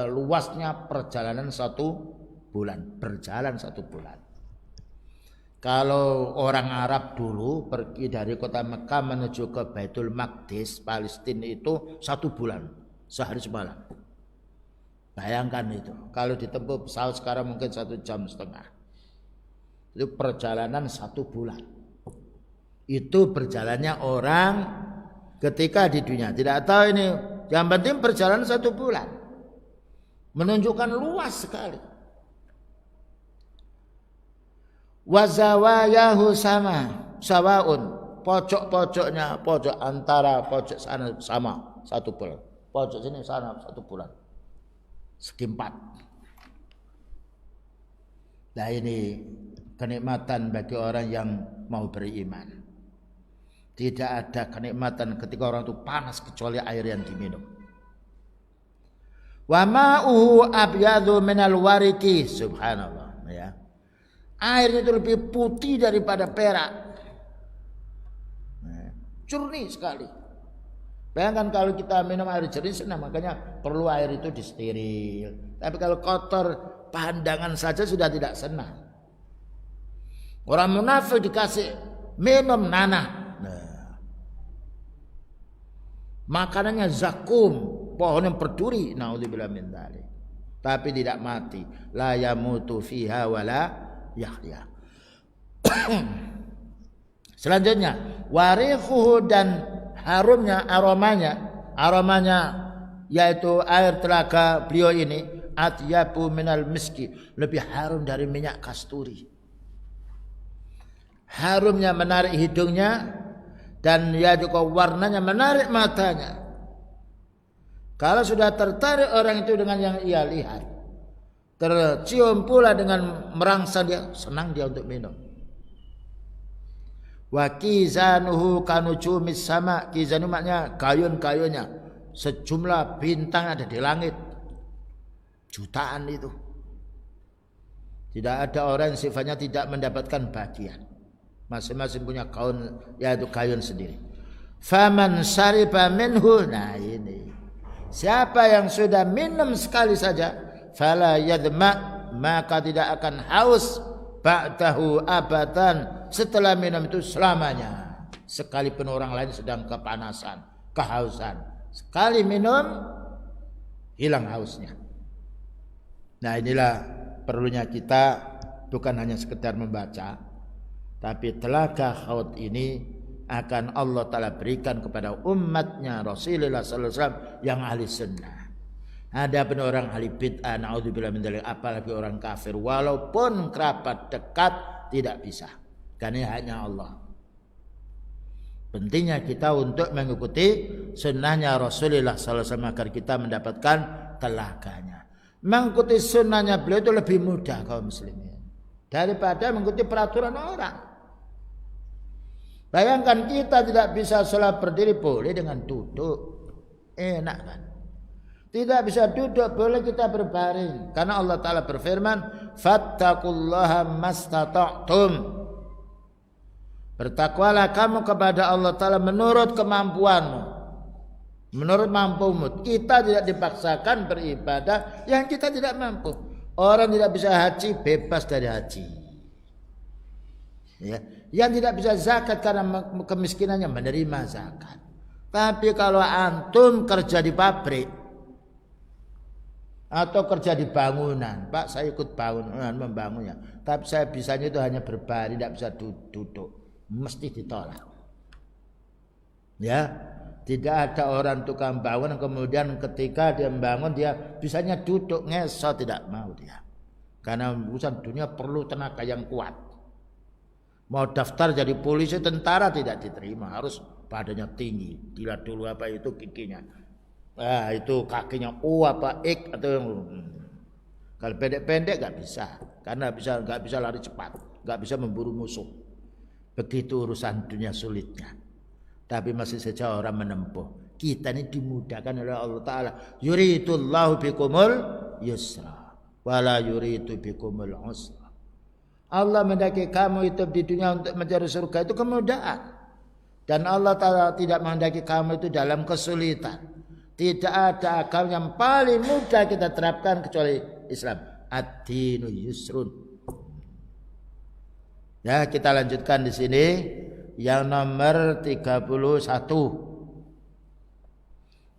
luasnya perjalanan 1 bulan, berjalan 1 bulan. Kalau orang Arab dulu pergi dari kota Mekah menuju ke Baitul Maqdis, Palestina itu 1 bulan, sehari semalam. Bayangkan itu. Kalau ditempuh pesawat sekarang mungkin 1,5 jam. Itu perjalanan 1 bulan. Itu berjalannya orang ketika di dunia. Tidak tahu ini. Yang penting perjalanan 1 bulan. Menunjukkan luas sekali. Wazawayahu sawaun, pojok-pojoknya, pojok antara pojok sana sama 1 bulan, pojok sini sana 1 bulan, segi 4. Nah ini kenikmatan bagi orang yang mau beriman. Tidak ada kenikmatan ketika orang itu panas kecuali air yang diminum. Wa ma'uhu abyadu minal wariki, subhanallah ya. Air itu lebih putih daripada perak. Jernih sekali. Bayangkan kalau kita minum air jernih senang, makanya perlu air itu disteril. Tapi kalau kotor, pandangan saja sudah tidak senang. Orang munafik dikasih minum nanah. Makanannya zakum, pohon yang berduri, naudzubillah min dzalik. Tapi tidak mati. La yamutu fiha wala yahya. Selanjutnya warihuhu, dan harumnya, aromanya yaitu air telaga beliau ini atyabu minal miski, lebih harum dari minyak kasturi. Harumnya menarik hidungnya dan ya juga warnanya menarik matanya. Kalau sudah tertarik orang itu dengan yang ia lihat, tercium pula dengan merangsang dia, senang dia untuk minum. Wa kizanuhu kanujumis sama, kizanu maknanya gayun-gayunnya, sejumlah bintang ada di langit, jutaan itu. Tidak ada orang yang sifatnya tidak mendapatkan bagian, masing-masing punya gaun, yaitu gayun sendiri. Faman syariba minhu, nah ini, siapa yang sudah minum sekali saja, fala yadma, maka tidak akan haus ba'dahu abadan, setelah minum itu selamanya. Sekalipun orang lain sedang kepanasan, kehausan, sekali minum hilang hausnya. Nah inilah perlunya kita bukan hanya sekedar membaca, tapi telaga Haud ini akan Allah Ta'ala berikan kepada umatnya Rasulullah SAW yang ahli sunnah. Ada pun orang ahli bid'ah, naudzubillah min dzalik, apalagi orang kafir, walaupun kerabat dekat tidak bisa, karena hanya Allah. Pentingnya kita untuk mengikuti sunnahnya Rasulullah SAW agar kita mendapatkan telaganya. Mengikuti sunnahnya beliau itu lebih mudah kaum muslimin daripada mengikuti peraturan orang. Bayangkan kita tidak bisa sholat berdiri, boleh dengan duduk, enak kan? Tidak bisa duduk, boleh kita berbaring. Karena Allah Ta'ala berfirman, fattaqullaha mastata'tum. Bertakwalah kamu kepada Allah Ta'ala menurut kemampuanmu, menurut mampumu. Kita tidak dipaksakan beribadah yang kita tidak mampu. Orang tidak bisa haji, bebas dari haji. Ya. Yang tidak bisa zakat karena kemiskinannya, menerima zakat. Tapi kalau antum kerja di pabrik atau kerja di bangunan, Pak saya ikut bangunan membangunnya, tapi saya bisanya itu hanya berbaring, tidak bisa duduk, mesti ditolak. Ya, tidak ada orang tukang bangunan kemudian ketika dia membangun dia bisanya duduk, ngesot, tidak mau dia. Karena urusan dunia perlu tenaga yang kuat. Mau daftar jadi polisi, tentara tidak diterima, harus badannya tinggi. Dilihat dulu apa itu giginya, itu kakinya O apa X atau yang kalau pendek-pendek nggak bisa, karena nggak bisa lari cepat, nggak bisa memburu musuh. Begitu urusan dunia sulitnya. tapi masih saja orang menempuh. Kita ini dimudahkan oleh Allah Ta'ala. Yuridullahu bikumul yusra wala yuridu bikumul usra. Allah menghendaki kamu hidup di dunia untuk mencari surga, itu kemudahan. Dan Allah Ta'ala tidak menghendaki kamu itu dalam kesulitan. Tidak ada agama yang paling mudah kita terapkan kecuali Islam. Ad-dinu yusrun. Ya, kita lanjutkan di sini yang nomor 31.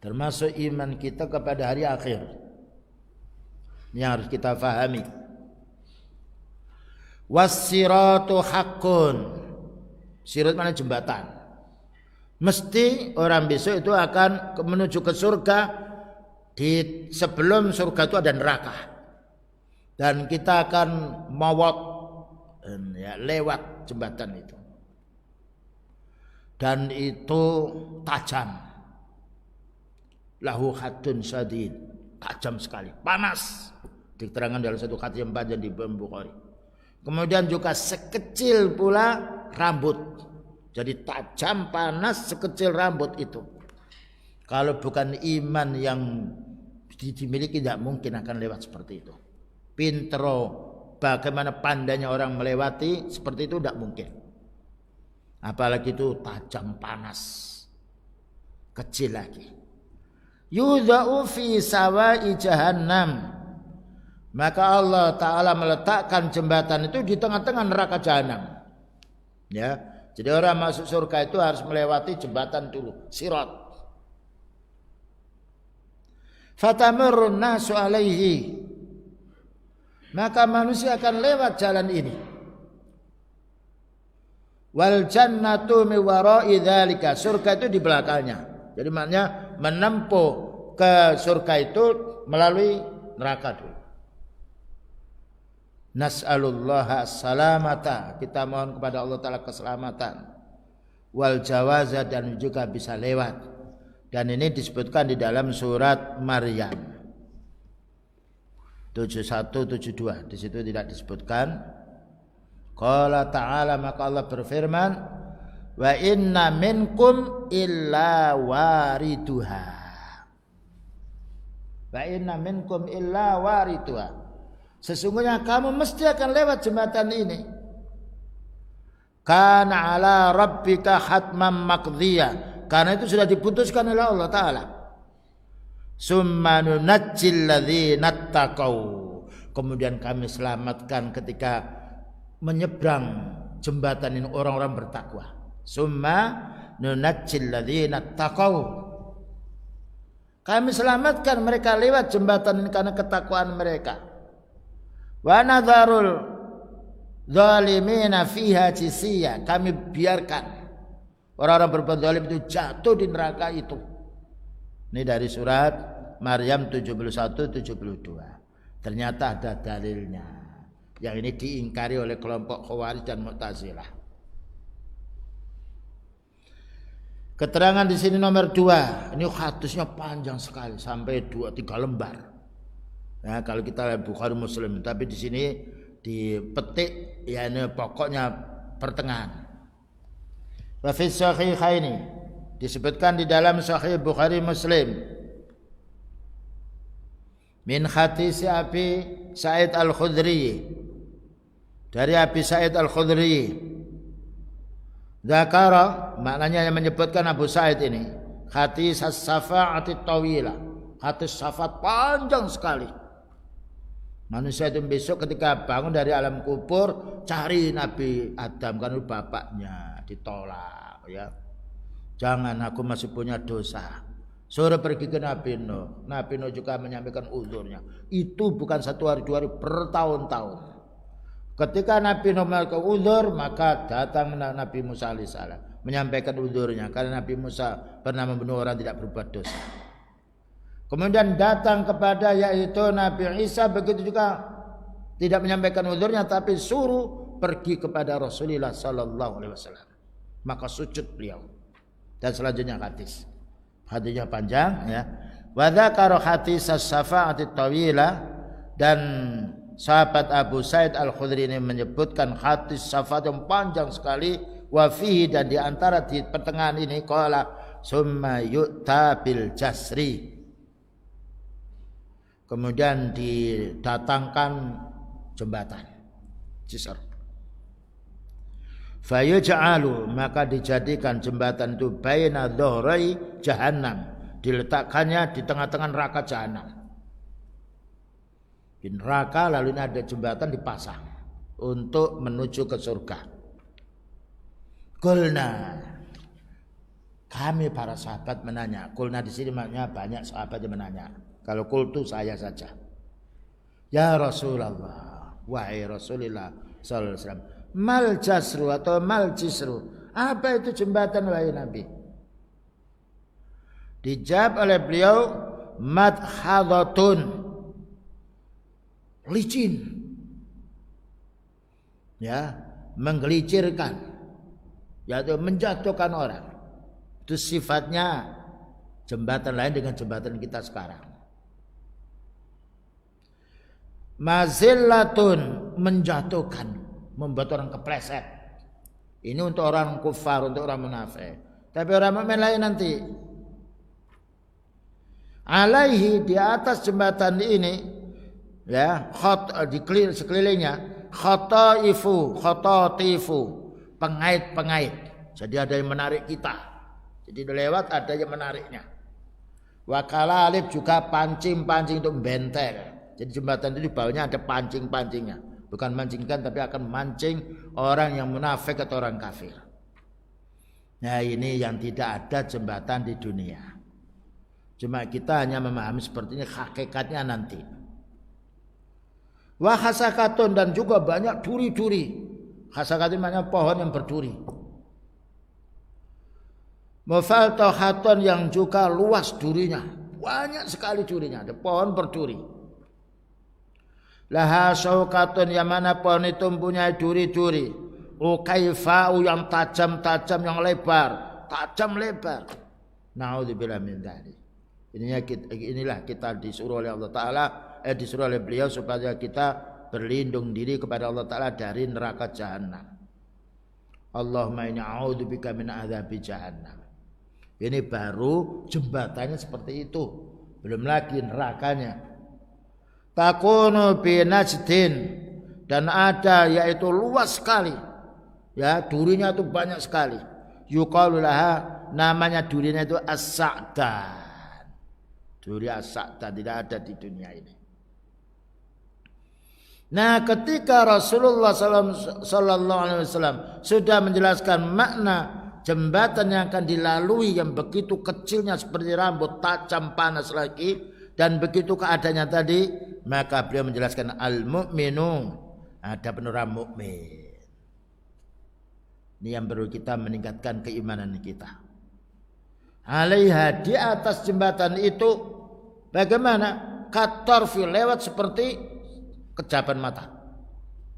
Termasuk iman kita kepada hari akhir. Ini yang harus kita fahami. Was-siratu haqqun. Sirat mana jembatan. Mesti orang besok itu akan menuju ke surga. Sebelum surga itu ada neraka. Dan kita akan mawat ya, lewat jembatan itu. Dan itu tajam. Lahu haddun sadid, tajam sekali, panas. Diterangkan dalam satu hadis yang panjang di Bukhari. Kemudian juga sekecil pula rambut. Jadi tajam, panas, sekecil rambut itu. Kalau bukan iman yang dimiliki tidak mungkin akan lewat seperti itu. Pintero, bagaimana pandainya orang melewati seperti itu tidak mungkin. Apalagi itu tajam, panas, kecil lagi. Yudha'u fi sawa'i jahannam. Maka Allah Ta'ala meletakkan jembatan itu di tengah-tengah neraka jahanam. Ya, jadi orang masuk surga itu harus melewati jembatan dulu, sirat. Fatamurrun nasu alaihi. Maka manusia akan lewat jalan ini. Wal jannatu mi wara'i dzalika. Surga itu di belakangnya. Jadi maknanya menempuh ke surga itu melalui neraka dulu. Nas'alullaha as-salamata. Kita mohon kepada Allah Ta'ala keselamatan. Wal jawaza, dan juga bisa lewat. Dan ini disebutkan di dalam surat Maryam 71-72. Di situ tidak disebutkan. Qala ta'ala, maka Allah berfirman, wa inna minkum illa wariduha. Wa inna minkum illa wariduha. Sesungguhnya kamu mesti akan lewat jembatan ini. Kana ala rabbika hatman maqdhiya. Karena itu sudah diputuskan oleh Allah Ta'ala. Summa nunajjil ladzina taqaw. Kemudian kami selamatkan ketika menyeberang jembatan ini orang-orang bertakwa. Summa nunajjil ladzina taqaw. Kami selamatkan mereka lewat jembatan ini karena ketakwaan mereka. Wa nadharul zalimina fiha jisiyya. Kami biarkan orang-orang berbuat zalim itu jatuh di neraka itu. Ini dari surat Maryam 71-72. Ternyata ada dalilnya. Yang ini diingkari oleh kelompok Khawarij dan Mu'tazilah. Keterangan di sini nomor 2. Ini hadisnya panjang sekali sampai 2-3 lembar. Nah, kalau kita lihat Bukhari Muslim, tapi di sini dipetik ya ini pokoknya pertengahan. Wa fi sahihaini, disebutkan di dalam Sahih Bukhari Muslim, min hadis Abi Sa'id Al-Khudri, dari Abi Sa'id Al-Khudri. Zakara, maknanya yang menyebutkan Abu Sa'id ini, hadis as-safa'ati tawila, hadis syafaat panjang sekali. Manusia itu besok ketika bangun dari alam kubur cari Nabi Adam, kan bapaknya ditolak ya. Jangan, aku masih punya dosa. Suruh pergi ke Nabi Nuh. Nabi Nuh juga menyampaikan uzurnya. Itu bukan 1 hari 2 hari, bertahun-tahun. Ketika Nabi Nuh melakukan uzur, maka datang Nabi Musa alaihissalam menyampaikan uzurnya karena Nabi Musa pernah membunuh orang tidak berbuat dosa. Kemudian datang kepada yaitu Nabi Isa, begitu juga tidak menyampaikan uzurnya tapi suruh pergi kepada Rasulullah sallallahu alaihi wasallam. Maka sujud beliau. Dan selanjutnya hadis. Hadisnya panjang ya. Wa dzakara hadis as-safa'ati tawila, dan sahabat Abu Sa'id Al-Khudri ini menyebutkan hadis syafaat yang panjang sekali wa fihi, dan di antara di pertengahan ini qala summa yu'ta bil jasri, kemudian didatangkan jembatan jisr, fayaj'alu, maka dijadikan jembatan itu baina dhuhrai jahannam, diletakkannya di tengah-tengah neraka jahanam. Di neraka lalu ini ada jembatan dipasang untuk menuju ke surga. Qulna, kami para sahabat menanya. Qulna di sini maknanya banyak sahabat yang menanya. Kalau qultu saya saja. Ya Rasulullah, wahai Rasulullah sallallahu alaihi wasallam, mal jasru atau mal jisru, apa itu jembatan wahai Nabi? Dijawab oleh beliau, madhadatun, licin, ya, menggelicirkan, yaitu menjatuhkan orang. Itu sifatnya jembatan lain dengan jembatan kita sekarang. Mazillatun, menjatuhkan, membuat orang kepleset. Ini untuk orang kufar, untuk orang munafik. Tapi orang mukmin lain nanti. Alaihi, di atas jembatan ini, ya, di sekelilingnya khataifu, pengait-pengait. Jadi ada yang menarik kita. Jadi lewat ada yang menariknya. Wakalalib, juga pancing-pancing untuk bentel. Jadi jembatan itu di bawahnya ada pancing-pancingnya. Bukan mancingkan, tapi akan mancing orang yang munafik atau orang kafir. Nah, ini yang tidak ada jembatan di dunia. Cuma kita hanya memahami seperti ini, hakikatnya nanti. Wa hasakatun, dan juga banyak duri-duri. Hasakat itu maknanya pohon yang berduri. Mufaltahatun, yang juga luas durinya. Banyak sekali durinya, ada pohon berduri. Laha syaukatun, yang mana pohon itu mempunyai duri-duri. Ukaifa'u, yang tajam-tajam, yang lebar. Tajam lebar. Na'udzubillah min dzalik. Inilah kita disuruh oleh Allah Ta'ala, disuruh oleh beliau supaya kita berlindung diri kepada Allah Ta'ala dari neraka jahannam. Allahumma inni a'udzubika min adzabi jahannam. Ini baru jembatannya seperti itu, belum lagi nerakanya. Takunu bi najdin, dan ada, yaitu luas sekali, ya, durinya itu banyak sekali. Yuqalu laha, namanya durinya itu as-sa'dan. Duri as-sa'dan tidak ada di dunia ini. Nah, ketika Rasulullah sallallahu alaihi wasallam sudah menjelaskan makna jembatan yang akan dilalui yang begitu kecilnya seperti rambut, tajam panas lagi, dan begitu keadaannya tadi, maka beliau menjelaskan al-mu'minu, ada orang mukmin. Ini yang perlu kita meningkatkan keimanan kita. Alaiha, di atas jembatan itu, bagaimana? Katorfi, lewat seperti kejaban mata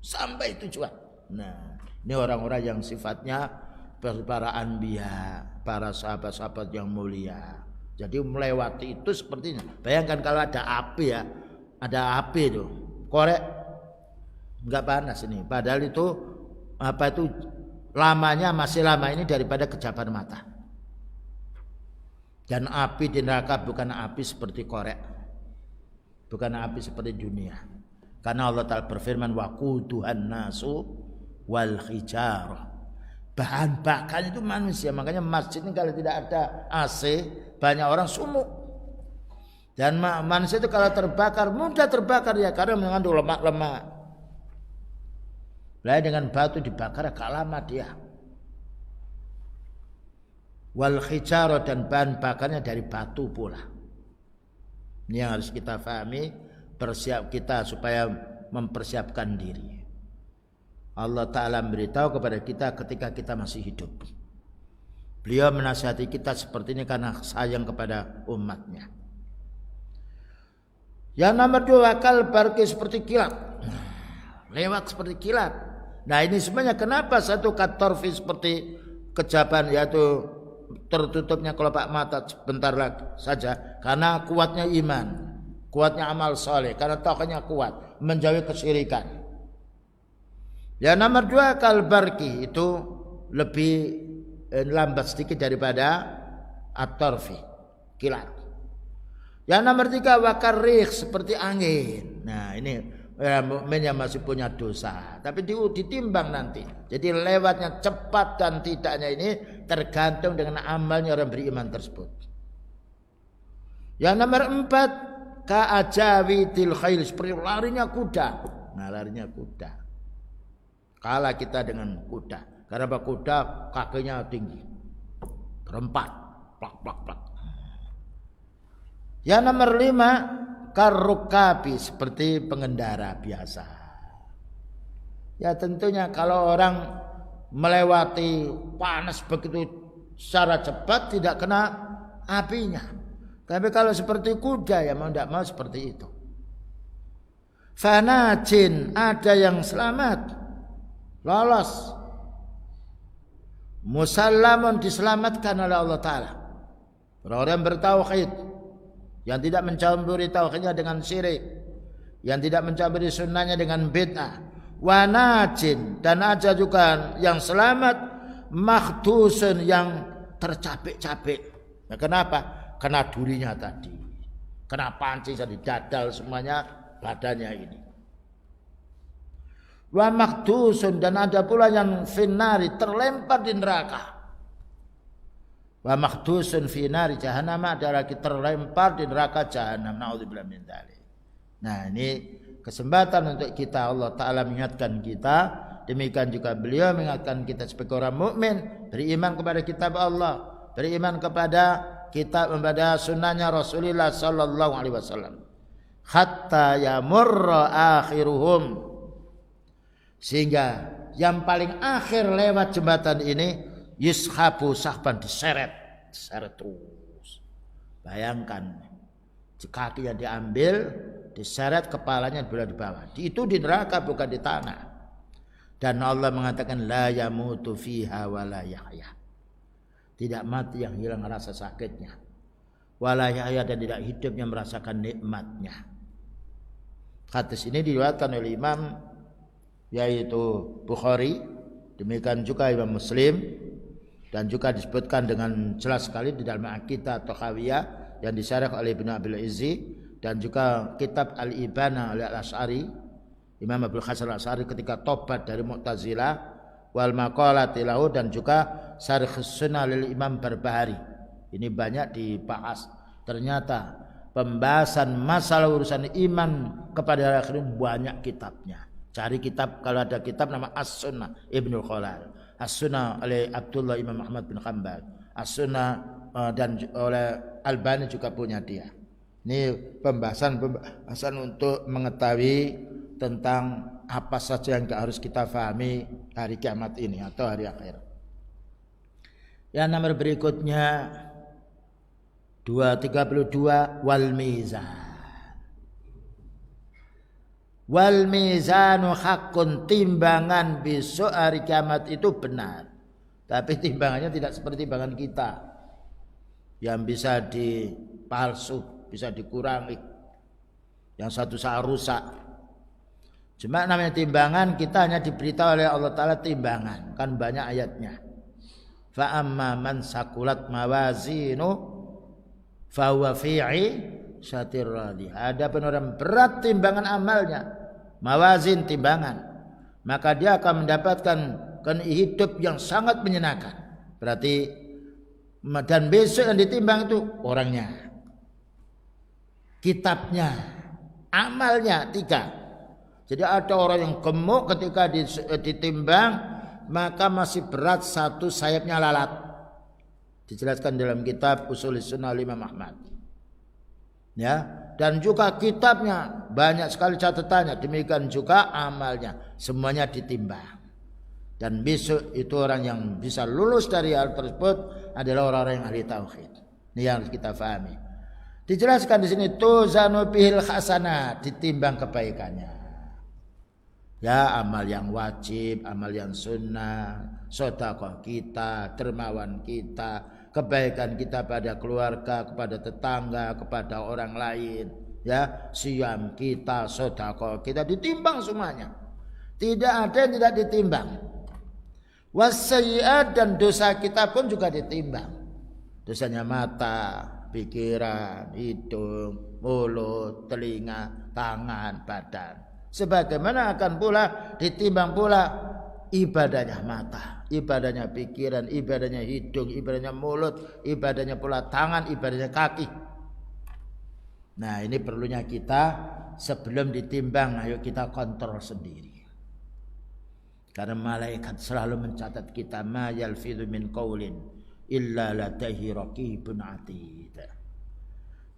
sampai tujuan. Nah, ini orang-orang yang sifatnya para anbiya, para sahabat-sahabat yang mulia. Jadi melewati itu sepertinya. Bayangkan kalau ada api, ya, ada api itu, korek enggak panas ini. Padahal itu apa itu lamanya masih lama ini daripada kejaban mata. Dan api di neraka bukan api seperti korek, bukan api seperti dunia. Karena Allah Ta'ala berfirman, waquduhan nasu wal hijarah. Bahan bakar itu manusia. Makanya masjid ini kalau tidak ada AC, banyak orang sumuk. Dan manusia itu kalau terbakar, mudah terbakar, ya, karena mengandung lemak-lemak. Lain dengan batu dibakar agak lama dia. Wal hijarah, dan bahan bakarnya dari batu pula. Ini yang harus kita pahami. Bersiap kita supaya mempersiapkan diri. Allah Ta'ala memberitahu kepada kita ketika kita masih hidup. Beliau menasihati kita seperti ini karena sayang kepada umatnya. Yang nomor 2, kal barqi, seperti kilat. Lewat seperti kilat. Nah, ini sebenarnya kenapa satu katorfi seperti kejaban, yaitu tertutupnya kelopak mata sebentar lagi saja, karena kuatnya iman. Kuatnya amal soleh, karena tauhidnya kuat, menjauhi kesyirikan. Ya, nomor 2, kalbarki, itu lebih lambat sedikit daripada at-tarfi, kilat. Yang nomor 3 wakarih, seperti angin. Nah ini mukmin yang masih punya dosa, tapi ditimbang nanti. Jadi lewatnya cepat dan tidaknya ini tergantung dengan amalnya orang beriman tersebut. Yang nomor 4 ka'ajawitil khail, seperti larinya kuda. Nah larinya kuda, kalah kita dengan kuda. Karena kuda kakinya tinggi, berempat, plak plak plak. Yang nomor 5 karukabi, seperti pengendara biasa. Ya tentunya kalau orang melewati panas begitu secara cepat tidak kena apinya. Tapi kalau seperti kuda ya mau tidak mau seperti itu. Fanajin, ada yang selamat, lolos. Musallamun, diselamatkan oleh Allah Ta'ala. Orang-orang bertauhid, yang tidak mencampuri tauhidnya dengan syirik, yang tidak mencampuri sunnahnya dengan bid'ah. Wa najin, dan ada juga yang selamat, makhdusun, yang tercapek-capek. Nah, kenapa? Kena durinya tadi, kena pancing, jadi dadal semuanya badannya ini. Wa makhdusun, dan ada pula yang finnari, terlempar di neraka. Wa makhdusun finari jahannam, ada lagi terlempar di neraka jahannam. Naudzubillah min dzalik. Nah ini kesempatan untuk kita, Allah Ta'ala mengingatkan kita. Demikian juga beliau mengingatkan kita sebagai orang mukmin, beriman kepada kitab Allah, beriman kepada kitab, kepada sunnahnya Rasulullah sallallahu alaihi wasallam. Hatta yamurra akhiruhum, sehingga yang paling akhir lewat jembatan ini yushabu sahban, diseret terus. Bayangkan kakinya diambil, diseret, kepalanya dibelah di bawah. Itu di neraka, bukan di tanah. Dan Allah mengatakan la yamutu fiha wa la yahya, tidak mati yang hilang rasa sakitnya, wa la yahya, dan tidak hidupnya merasakan nikmatnya. Hadis ini diriwayatkan oleh Imam yaitu Bukhari, demikian juga Imam Muslim, dan juga disebutkan dengan jelas sekali di dalam Aqidah Tahawiyah yang disyarah oleh Ibnu Abil Izzi, dan juga kitab Al-Ibana oleh Al-Asy'ari, Imam Abdul Hasan Al-Asy'ari ketika tobat dari Mu'tazilah, wal maqalati lahu, dan juga Syarh Sunnah lil Imam Barbahari. Ini banyak dibahas. Ternyata pembahasan masalah urusan iman kepada akhir banyak kitabnya. Cari kitab, kalau ada kitab nama As-Sunnah Ibnu Khalal, As-Sunnah oleh Abdullah Imam Ahmad bin Hanbal, As-Sunnah dan oleh Albani juga punya dia. Ini pembahasan untuk mengetahui tentang apa saja yang harus kita fahami hari kiamat ini atau hari akhir. Yang nomor berikutnya 232 wal mizan. Wal mizanu haqqun, timbangan besok hari kiamat itu benar. Tapi timbangannya tidak seperti timbangan kita yang bisa dipalsu, bisa dikurangi, yang satu saat rusak. Cuma namanya timbangan, kita hanya diberitahu oleh Allah Ta'ala timbangan, kan banyak ayatnya. Fa amma man sakulat mawazinu fa huwa fi'i syatir radhi. Adapun orang berat timbangan amalnya, mawazin timbangan, maka dia akan mendapatkan hidup yang sangat menyenangkan. Berarti, dan besok yang ditimbang itu orangnya, kitabnya, amalnya 3. Jadi ada orang yang gemuk, ketika ditimbang maka masih berat satu sayapnya lalat. Dijelaskan dalam kitab Ushul Sunnah Imam Ahmad. Ya, dan juga kitabnya banyak sekali catatannya, demikian juga amalnya, semuanya ditimbang. Dan besok itu orang yang bisa lulus dari hal tersebut adalah orang-orang yang ahli tauhid. Ini yang harus kita fahami. Dijelaskan di sini tuzanu bihil hasanat, ditimbang kebaikannya. Ya, amal yang wajib, amal yang sunnah, sedekah kita, dermawan kita, kebaikan kita pada keluarga, kepada tetangga, kepada orang lain, ya, siam kita, sedekah kita, ditimbang semuanya. Tidak ada yang tidak ditimbang. Wasayyi'at, dan dosa kita pun juga ditimbang. Dosanya mata, pikiran, hidung, mulut, telinga, tangan, badan. Sebagaimana akan pula ditimbang pula ibadahnya mata, ibadahnya pikiran, ibadahnya hidung, ibadahnya mulut, ibadahnya pula tangan, ibadahnya kaki. Nah, ini perlunya kita sebelum ditimbang, ayo kita kontrol sendiri. Karena malaikat selalu mencatat kita, ma yalfidhu min qaulin illa ladaihi raqibun atid.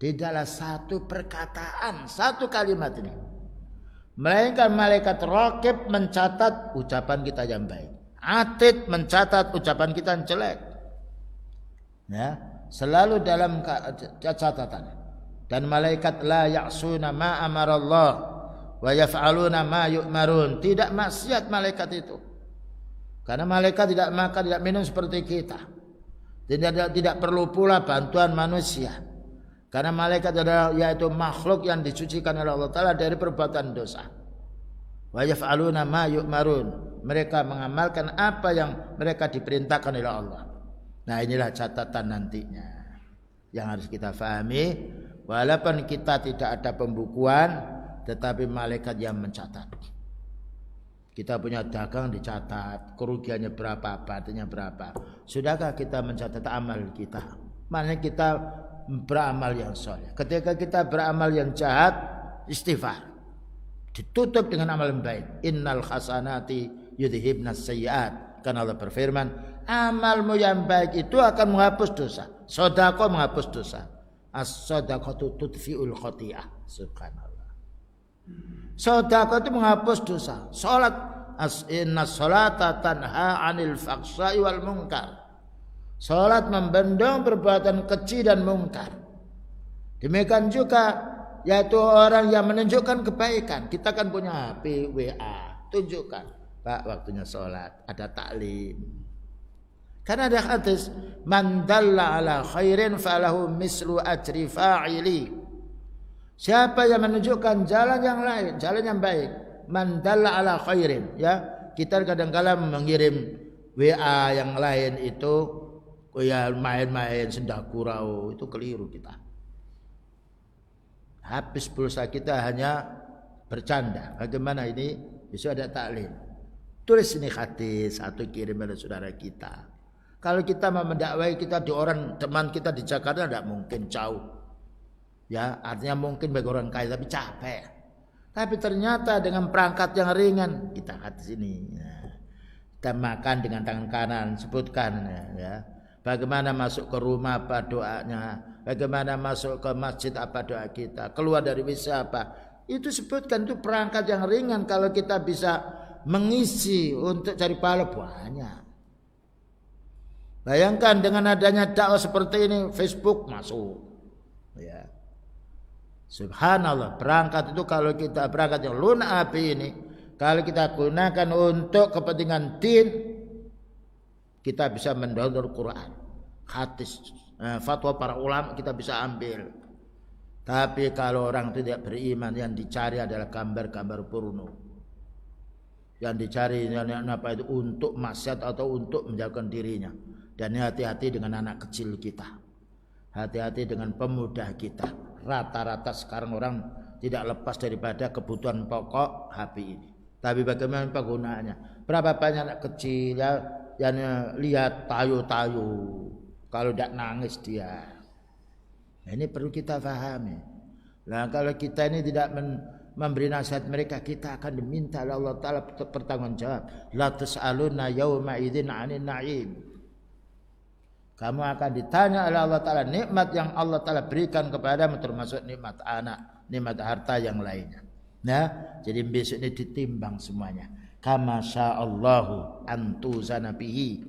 Tidaklah satu perkataan, satu kalimat ini, melainkan malaikat raqib mencatat ucapan kita yang baik, atid mencatat ucapan kita yang jelek. Ya, selalu dalam catatan. Dan malaikat la ya'suna ma amarallah wa yaf'aluna ma yu'marun. Tidak maksiat malaikat itu. Karena malaikat tidak makan, tidak minum seperti kita. Tidak perlu pula bantuan manusia. Karena malaikat adalah yaitu makhluk yang disucikan oleh Allah Ta'ala dari perbuatan dosa. Wa yaf'aluna ma yu'marun. Mereka mengamalkan apa yang mereka diperintahkan oleh Allah. Nah, inilah catatan nantinya yang harus kita fahami. Walaupun kita tidak ada pembukuan, tetapi malaikat yang mencatat. Kita punya dagang dicatat, kerugiannya berapa, badannya berapa. Sudahkah kita mencatat amal kita? Mana kita beramal yang soleh. Ketika kita beramal yang jahat, istighfar. Ditutup dengan amal yang baik. Innal hasanati yudhibnas sayyiat. Karena Allah berfirman, amalmu yang baik itu akan menghapus dosa. Sedekah menghapus dosa. As-sadaqatu tudfi'ul khati'ah. Subhanallah. Sedekah itu menghapus dosa. Salat, inna sholata tanha 'anil fahsya'i wal munkar. Salat membendung perbuatan keji dan mungkar. Demikian juga yaitu orang yang menunjukkan kebaikan. Kita kan punya HP, WA, tunjukkan, Pak, waktunya salat, ada taklim. Karena ada hadis, man dalla ala khairin falahu mislu ajri fa'ili. Siapa yang menunjukkan jalan yang lain, jalan yang baik, man dalla ala khairin, ya. Kita kadang-kadang mengirim WA yang lain itu ya main-main sendagurau, itu keliru kita. Habis pulsa kita hanya bercanda. Bagaimana ini? Besok ada taklim. Tulis ini hadis atau kirim pada saudara kita. Kalau kita mau mendakwai, kita di orang teman kita di Jakarta tidak mungkin jauh. Ya, artinya mungkin bagi orang kaya tapi capek. Tapi ternyata dengan perangkat yang ringan, kita hadis ini. Ya. Kita makan dengan tangan kanan, sebutkan ya. Bagaimana masuk ke rumah apa doanya, bagaimana masuk ke masjid apa doa kita, keluar dari WC apa. Itu sebutkan, itu perangkat yang ringan kalau kita bisa mengisi untuk cari pahala banyak. Bayangkan dengan adanya dakwah seperti ini, Facebook masuk. Ya. Subhanallah, perangkat itu kalau kita perangkat yang lunak api ini, kalau kita gunakan untuk kepentingan din, kita bisa mendownload Quran, hadis, fatwa para ulama kita bisa ambil. Tapi kalau orang tidak beriman, yang dicari adalah gambar-gambar porno. Yang dicari apa itu untuk maksiat atau untuk menjauhkan dirinya. Dan hati-hati dengan anak kecil kita. Hati-hati dengan pemuda kita. Rata-rata sekarang orang tidak lepas daripada kebutuhan pokok HP ini. Tapi bagaimana penggunaannya? Berapa banyak anak kecil yang lihat tayu-tayu. Kalau tidak nangis dia. Nah, ini perlu kita pahami. Nah, kalau kita ini tidak memberi nasihat mereka, kita akan diminta oleh Allah Ta'ala bertanggungjawab. La tus'aluna yawma idzin 'anil na'im. Kamu akan ditanya oleh Allah Ta'ala nikmat yang Allah Ta'ala berikan kepadamu, termasuk nikmat anak, nikmat harta yang lainnya. Nah, jadi besok ini ditimbang semuanya. Kama sya'allahu antuzana bihi.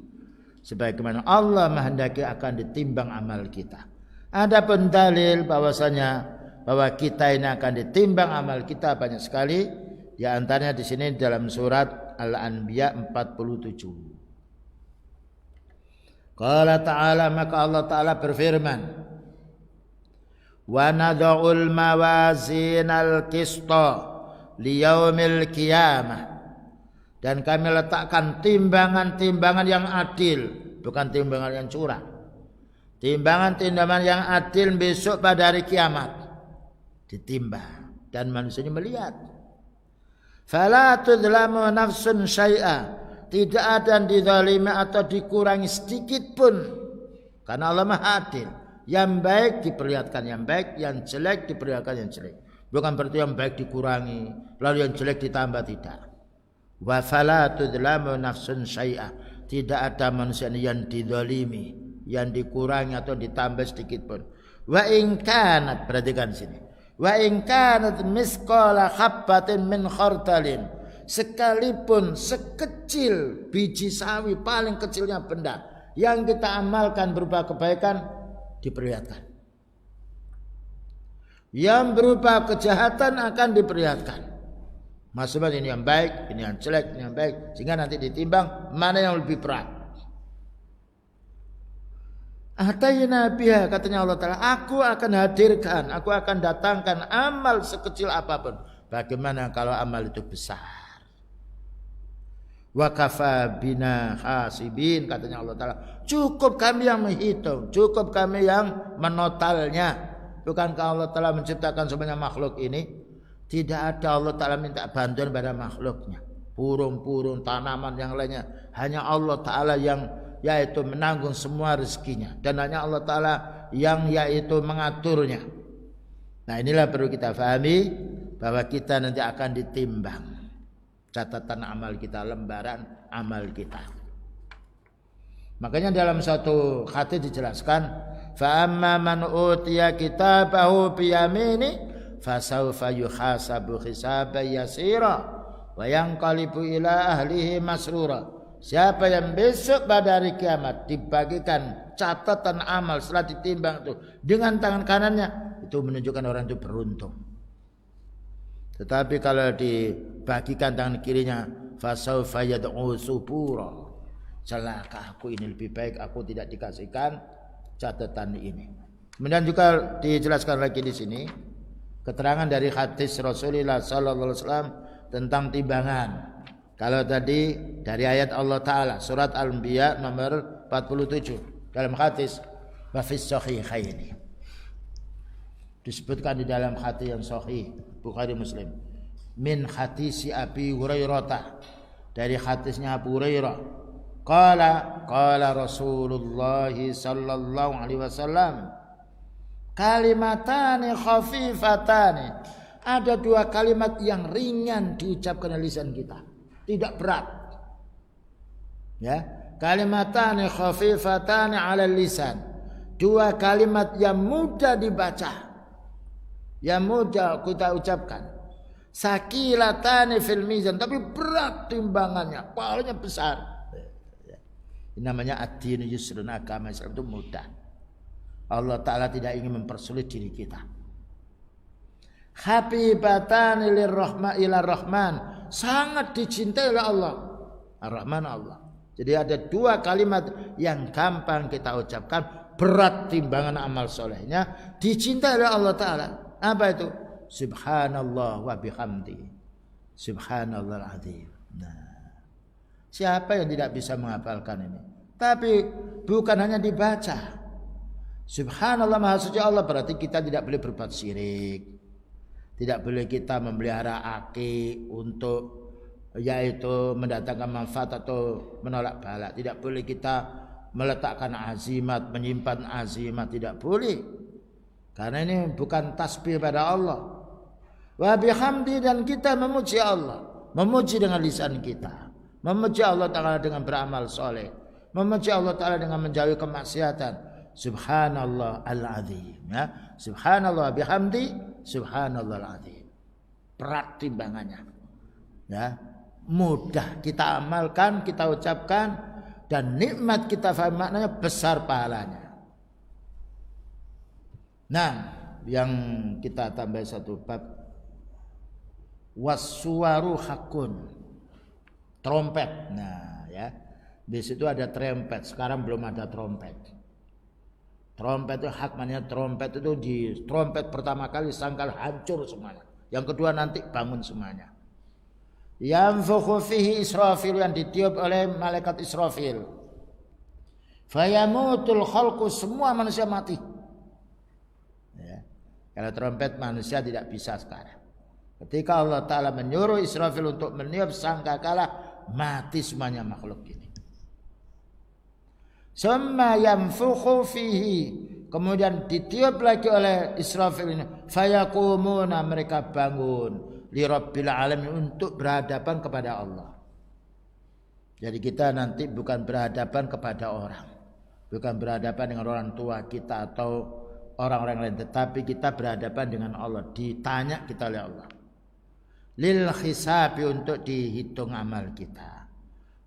Sebagaimana Allah menghendaki akan ditimbang amal kita. Adapun dalil bahwasanya bahwa kita ini akan ditimbang amal kita banyak sekali. Di antaranya di sini dalam surat Al-Anbiya 47. Qala ta'ala, maka Allah Ta'ala berfirman, wa nad'ul mawazinal qista liyaumil qiyamah. Dan kami letakkan timbangan-timbangan yang adil, bukan timbangan yang curang. Timbangan-timbangan yang adil besok pada hari kiamat ditimbang dan manusia melihat. Fala tudlamu nafsun syai'a, tidak ada yang dizalimi atau dikurangi sedikit pun, karena Allah Maha Adil. Yang baik diperlihatkan yang baik, yang jelek diperlihatkan yang jelek. Bukan berarti yang baik dikurangi lalu yang jelek ditambah, tidak. Wa fala tudlamu nafsun syai'a, tidak ada manusia yang dizalimi, yang dikurangi atau ditambah sedikit pun. Wa in kanat, perhatikan sini. Wa in kanat misqala habbatin min khardalin, sekalipun sekecil biji sawi, paling kecilnya benda yang kita amalkan berupa kebaikan diperlihatkan. Yang berupa kejahatan akan diperlihatkan. Maksudnya ini yang baik, ini yang jelek, ini yang baik, sehingga nanti ditimbang mana yang lebih berat. Atayna biha, katanya Allah Ta'ala, aku akan hadirkan, aku akan datangkan amal sekecil apapun. Bagaimana kalau amal itu besar? Wa kafa bina hasibin, katanya Allah Ta'ala, cukup kami yang menghitung, cukup kami yang menotalnya. Bukankah Allah Ta'ala menciptakan semuanya makhluk ini? Tidak ada Allah Ta'ala minta bantuan pada makhluknya, burung-burung, tanaman yang lainnya. Hanya Allah Ta'ala yang yaitu menanggung semua rezekinya, dan hanya Allah Ta'ala yang yaitu mengaturnya. Nah, inilah perlu kita pahami, bahwa kita nanti akan ditimbang catatan amal kita, lembaran amal kita. Makanya dalam satu hadis dijelaskan, fa amma man utiya kitabahu bi yamini fasawfa yuhasabu hisaban yasira wa yanqalibu ila ahlihi masrura. Siapa yang besok pada hari kiamat dibagikan catatan amal setelah ditimbang itu dengan tangan kanannya, itu menunjukkan orang itu beruntung. Tetapi kalau dibagikan tangan kirinya, fasawfa yad'u subura, celaka aku, ini lebih baik aku tidak dikasihkan catatan ini. Kemudian juga dijelaskan lagi di sini keterangan dari hadis Rasulullah sallallahu alaihi wasallam tentang timbangan. Kalau tadi dari ayat Allah Ta'ala surat Al-Anbiya nomor 47 dalam hadis wa fis sahihaini, disebutkan di dalam hadis yang sahih Bukhari Muslim, min hadisi Abi Hurairah, dari hadisnya Abu Hurairah, qala Rasulullah sallallahu alaihi wasallam, kalimatani khafifatani, ada dua kalimat yang ringan diucapkan oleh lisan kita, tidak berat. Ya, kalimatani khafifatani 'ala lisan, dua kalimat yang mudah dibaca, yang mudah kita ucapkan. Sakilatani fil mizan, tapi berat timbangannya, pahalanya besar. Ini namanya ad-din yusrun, agama Islam itu mudah. Allah Ta'ala tidak ingin mempersulit diri kita. Habibatani ilar rahman, sangat dicintai oleh Allah Ar-Rahman, Allah. Jadi ada dua kalimat yang gampang kita ucapkan, berat timbangan amal solehnya, dicintai oleh Allah Ta'ala. Apa itu? Subhanallah wa bihamdi, subhanallahal azim. Nah, siapa yang tidak bisa menghafalkan ini? Tapi bukan hanya dibaca. Subhanallah, maha suci Allah, berarti kita tidak boleh berbuat syirik, tidak boleh kita memelihara aki untuk yaitu mendatangkan manfaat atau menolak bala, tidak boleh kita meletakkan azimat, menyimpan azimat, tidak boleh, karena ini bukan tasbih pada Allah. Wa bihamdi, dan kita memuji Allah, memuji dengan lisan kita, memuji Allah Ta'ala dengan beramal soleh, memuji Allah Ta'ala dengan menjauhi kemaksiatan. Subhanallah al-azim, ya. Subhanallah bihamdi, subhanallah al-azim. Berat timbangannya, ya. Mudah kita amalkan, kita ucapkan, dan nikmat kita faham maknanya, besar pahalanya. Nah, yang kita tambah satu bab, wassuwaru hakun, trompet. Nah, ya, di situ ada trompet. Sekarang belum ada trompet. Trompet itu hak, maknanya trompet itu di trompet pertama kali sangkal hancur semuanya. Yang kedua nanti bangun semuanya. yanfukhu fihi Israfil, yang ditiup oleh malaikat Israfil. Fayamutul khalqu, semua manusia mati. Ya. Kalau trompet manusia tidak bisa sekarang. Ketika Allah Ta'ala menyuruh Israfil untuk meniup sangkakala, mati semuanya makhluk ini. Summa yanfukhu fihi, kemudian ditiup lagi oleh Israfil ini. Fayakumuna, mereka bangun li rabbil alamin, untuk berhadapan kepada Allah. Jadi kita nanti bukan berhadapan kepada orang, bukan berhadapan dengan orang tua kita atau orang-orang lain, tetapi kita berhadapan dengan Allah. Ditanya kita oleh Allah. Lil hisabi, untuk dihitung amal kita.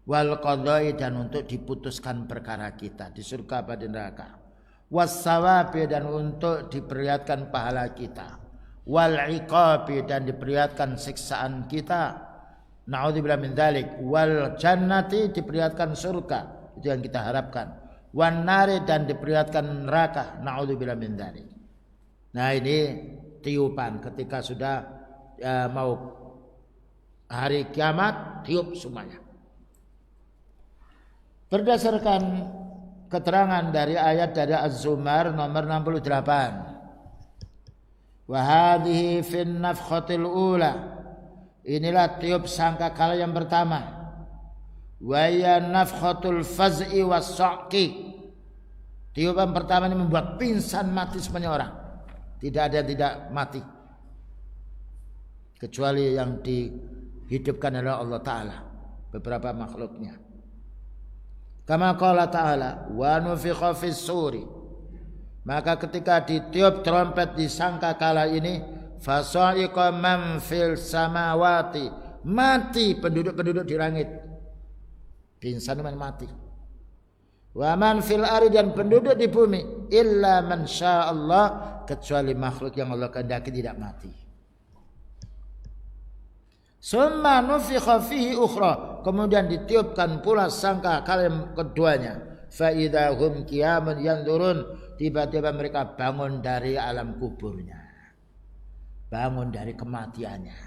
Wal qadai, dan untuk diputuskan perkara kita di surga apa di neraka. Was sawabi, dan untuk diperlihatkan pahala kita. Wal iqabi, dan diperlihatkan siksaan kita. Na'udzubillah min dzalik. Wal jannati, diperlihatkan surga, itu yang kita harapkan. Wan nari, dan diperlihatkan neraka. Na'udzubillah min dzalik. Nah, ini tiupan ketika sudah mau hari kiamat, tiup semuanya. Berdasarkan keterangan dari ayat dari Az-Zumar nomor 68. Wa hadhihi fin nafkhatil ula, inilah tiup sangkakala yang pertama. Wa ya nafkhatul faz'i was-sa'qi, tiupan pertama ini membuat pingsan mati semuanya orang. Tidak ada yang tidak mati, kecuali yang dihidupkan oleh Allah Ta'ala, beberapa makhluknya. Kama qala ta'ala, wa nufikha fis suri, maka ketika ditiup trompet di sangkakala ini, fasa'iqa man fil samawati, mati penduduk-penduduk di langit, pingsan mati. Wa man fil ardi, dan penduduk di bumi, illa man syaa Allah, kecuali makhluk yang Allah kehendaki tidak mati. Summa nufikha fihi ukhra, kemudian ditiupkan pula sangkakala yang keduanya. Fa idza hum qiyamun yanzurun, tiba-tiba mereka bangun dari alam kuburnya, bangun dari kematiannya.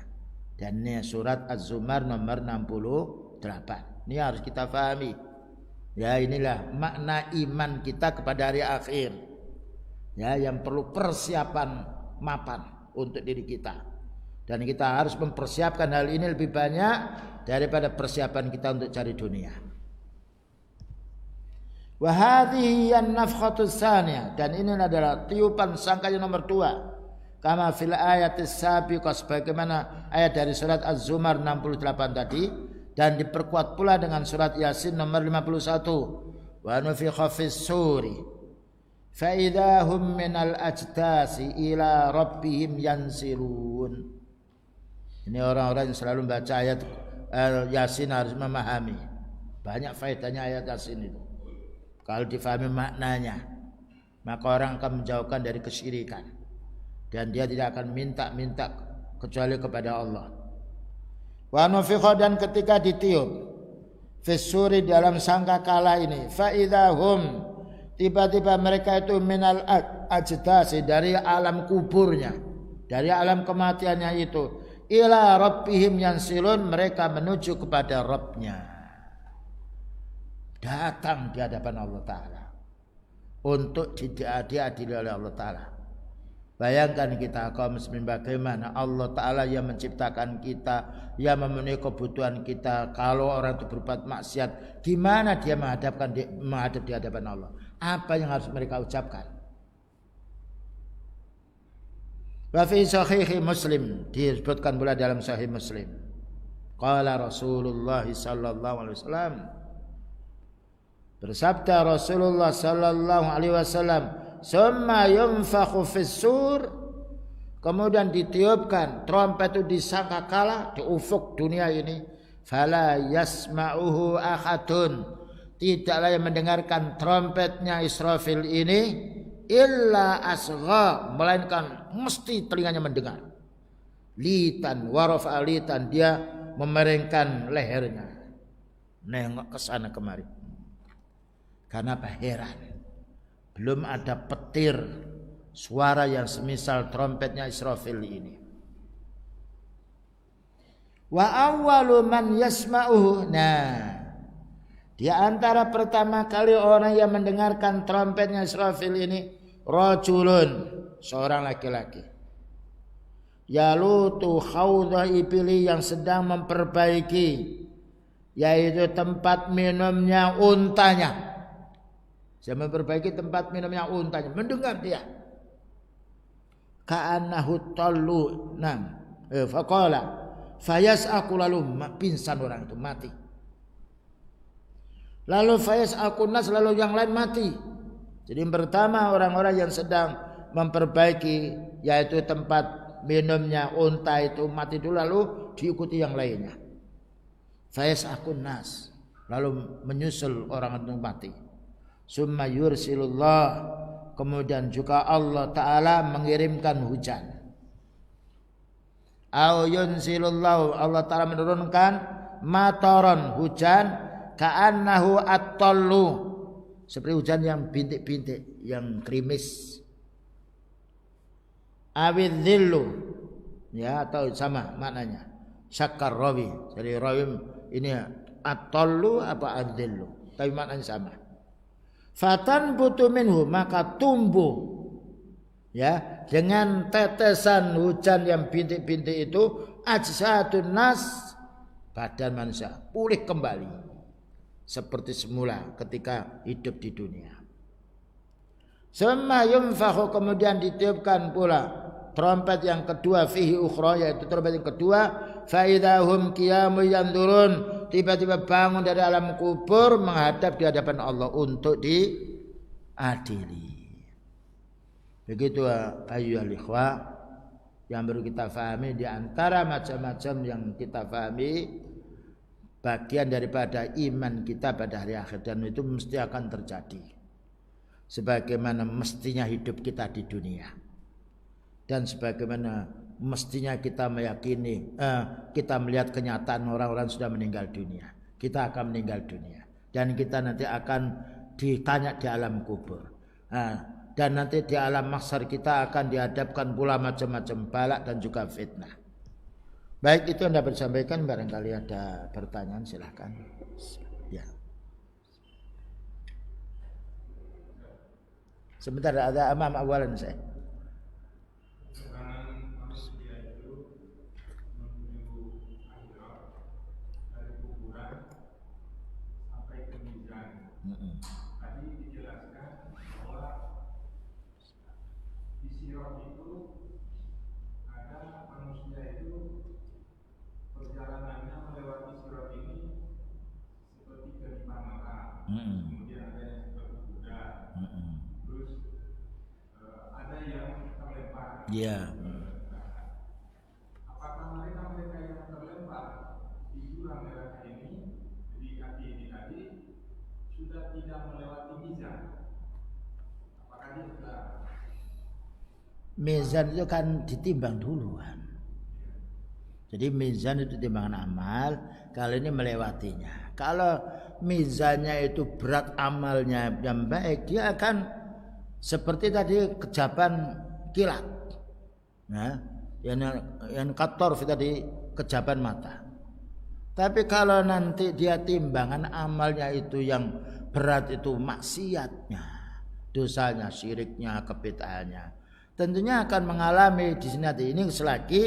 Dan ini surat Az-Zumar nomor 68. Ini harus kita pahami. Ya, inilah makna iman kita kepada hari akhir. Ya, yang perlu persiapan mapan untuk diri kita. Dan kita harus mempersiapkan hal ini lebih banyak daripada persiapan kita untuk cari dunia. Wa hadhihi an-nafkhatus tsaniyah, dan ini adalah tiupan sangka yang nomor 2. Kama fil ayatis sabiqah, sebagaimana ayat dari surat Az-Zumar 68 tadi, dan diperkuat pula dengan surat Yasin nomor 51. Wa nufikha fis suri fa idza hum minal ajdasi ila rabbihim yansilun. Ini orang-orang yang selalu membaca ayat Yasin harus memahami. Banyak faedahnya ayat Yasin itu. Kalau difahami maknanya, maka orang akan menjauhkan dari kesyirikan, dan dia tidak akan minta-minta kecuali kepada Allah. Wa nufikha, dan ketika ditiup fisuri, dalam sangkakala ini, fa idahum, tiba-tiba mereka itu minal ajdasi, dari alam kuburnya, dari alam kematiannya itu, ila rabbihim yansilun, mereka menuju kepada Rabbnya, datang di hadapan Allah Ta'ala untuk diadili oleh Allah Ta'ala. Bayangkan kita kaum muslimin, bagaimana Allah Ta'ala yang menciptakan kita, yang memenuhi kebutuhan kita. Kalau orang itu berbuat maksiat, gimana dia menghadap di hadapan Allah? Apa yang harus mereka ucapkan? Wa fi sahih Muslim, disebutkan pula dalam sahih Muslim, qala Rasulullah sallallahu alaihi wasallam, bersabda Rasulullah sallallahu alaihi wasallam, summa yunfakhu fis-sur, kemudian ditiupkan trompet itu di sangkakala, di ufuk dunia ini, fala yasma'uhu ahadun, tidaklah yang mendengarkan trompetnya Israfil ini, illa asgha, melainkan mesti telinganya mendengar. Litan warafa litan, dia memerengkan lehernya, nengok ke sana kemari. Karena apa? Heran, belum ada petir suara yang semisal trompetnya Israfil ini. Wa awwalu man yasma'uhu. Nah, di antara pertama kali orang yang mendengarkan trompetnya Israfil ini rajulun, seorang laki-laki. Yalutu khawdha ibili, yang sedang memperbaiki, yaitu tempat minumnya untanya. Saya memperbaiki tempat minumnya untanya. Mendengar dia. Ka'annahu tallu. Faqala fayas'aku, lalu pingsan orang itu, mati. Lalu fayas'aku nas, lalu yang lain mati. Jadi yang pertama orang-orang yang sedang memperbaiki, yaitu tempat minumnya unta itu mati dulu, lalu diikuti yang lainnya. Fayas'aku nas, lalu menyusul orang itu mati. Summa yursilullah, kemudian juga Allah Ta'ala mengirimkan hujan. Au yunsilullahu, Allah Ta'ala menurunkan mataron, hujan, ka'annahu at-tallu, seperti hujan yang bintik-bintik, yang krimis. Awid dhillu, ya, atau sama maknanya. Syakkar rawi, jadi rawi ini at-tallu apa ad-dhillu, tapi maknanya sama. Fatan butu minhu, maka tumbuh, ya, dengan tetesan hujan yang bintik-bintik itu ajsadun nas, badan manusia pulih kembali seperti semula ketika hidup di dunia. Summa yunfakhu, kemudian ditiupkan pula trompet yang kedua, fihi ukhra, yaitu trompet yang kedua, fa idahum qiyamun yanzurun, tiba-tiba bangun dari alam kubur menghadap di hadapan Allah untuk diadili. Begitu ayyuhal ikhwa yang perlu kita fahami. Di antara macam-macam yang kita fahami, bagian daripada iman kita pada hari akhir, dan itu mesti akan terjadi sebagaimana mestinya hidup kita di dunia, dan sebagaimana mestinya kita meyakini, kita melihat kenyataan orang-orang sudah meninggal dunia. Kita akan meninggal dunia dan kita nanti akan ditanya di alam kubur, dan nanti di alam mahsyar kita akan dihadapkan pula macam-macam balak dan juga fitnah. Baik, itu yang dapat disampaikan. Barangkali ada pertanyaan, silahkan. Ya. Sebentar, ada amam awalan saya. Tadi dijelaskan bahwa di Sirat itu ada manusia itu perjalanannya melewati Sirat ini seperti kelima mata. Kemudian ada yang seperti kuda. Terus ada yang terlempar. Iya. Apakah mereka yang terlempar di jurang neraka ini, di kaki ini tadi, sudah tidak melewati mizan? Apakah dia sudah? Mizan itu kan ditimbang duluan. Jadi mizan itu timbangan amal, kalau ini melewatinya. Kalau mizannya itu berat, amalnya yang baik, dia akan seperti tadi kejaban kilat. Nah, yang kator tadi kejaban mata. Tapi kalau nanti dia timbangan amalnya itu yang berat, itu maksiatnya, dosanya, syiriknya, kebid'ahannya, tentunya akan mengalami di sini nanti ini selagi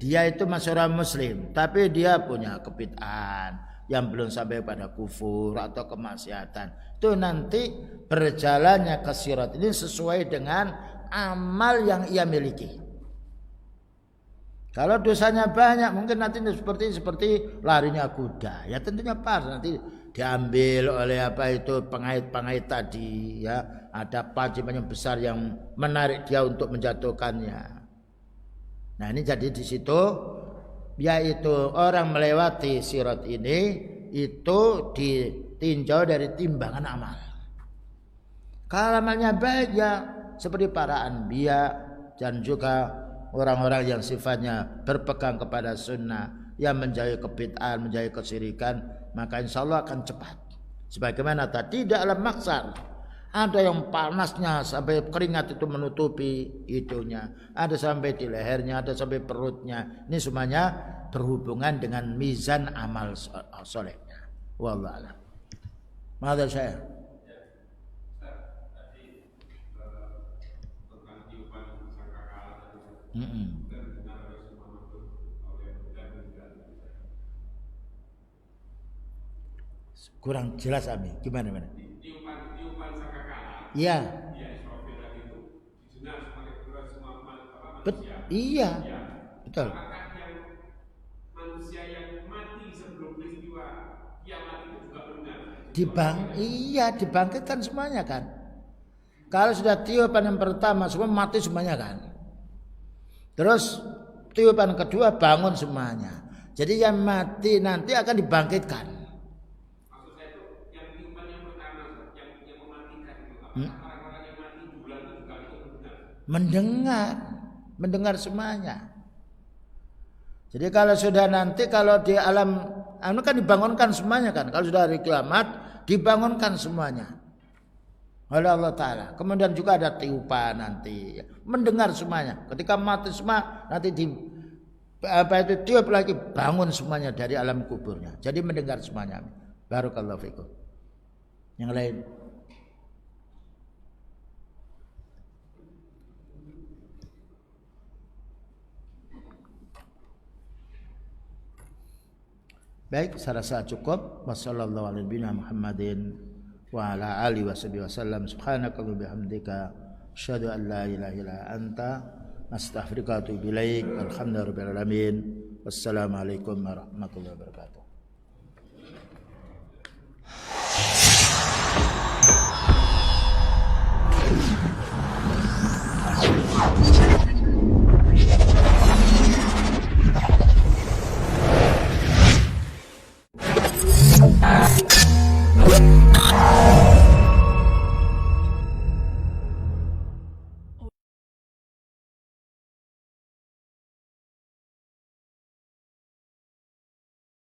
dia itu masih orang muslim, tapi dia punya kebid'ahan yang belum sampai pada kufur atau kemaksiatan. Itu nanti berjalannya ke sirat ini sesuai dengan amal yang ia miliki. Kalau dosanya banyak, mungkin nanti seperti larinya kuda. Ya tentunya pas nanti diambil oleh apa itu pengait-pengait tadi, ya. Ada pancingan yang besar yang menarik dia untuk menjatuhkannya. Nah, ini jadi di situ, yaitu orang melewati sirat ini itu ditinjau dari timbangan amal. Kalau amalnya baik, ya seperti para anbiya dan juga orang-orang yang sifatnya berpegang kepada sunnah, yang menjauhi kebid'ahan, menjauhi kesyirikan, maka insya Allah akan cepat. Sebagaimana tadi dalam mahsyar Ada yang panasnya sampai keringat itu menutupi hidungnya, ada sampai di lehernya, ada sampai perutnya. Ini semuanya berhubungan dengan mizan amal solehnya. Wallahu a'lam. Mada saya. Kurang jelas Ami, gimana? Tiupan sangkakala. Iya. Iya, Israfil tadi itu didengar semua manusia. Iya. Betul. Apakah yang manusia yang mati sebelum peristiwa kiamat itu juga benar? Iya, dibangkitkan semuanya kan. Kalau sudah tiupan yang pertama semua mati semuanya kan. Terus tiupan kedua bangun semuanya. Jadi yang mati nanti akan dibangkitkan. Maksud saya itu yang tiupan yang pertama yang mematikan itu apakah orang-orang yang mati di bulan itu juga itu benar? Mendengar semuanya. Jadi kalau sudah nanti kalau di alam anu kan dibangunkan semuanya kan. Kalau sudah hari kiamat dibangunkan semuanya oleh Allah Ta'ala. Kemudian juga ada tiupan nanti. Mendengar semuanya. Ketika mati semua nanti tiup lagi bangun semuanya dari alam kuburnya. Jadi mendengar semuanya. Barakallahu fikum. Yang lain. Baik, saya rasa cukup. Wassallallahu ala Muhammadin wa ala alihi wasallam. Subhanakallahumma bihamdika asyhadu an la ilaha illa anta astaghfiruka wa atubu ilaik. Alhamdulillahirabbil alamin. Wassalamualaikum warahmatullahi wabarakatuh.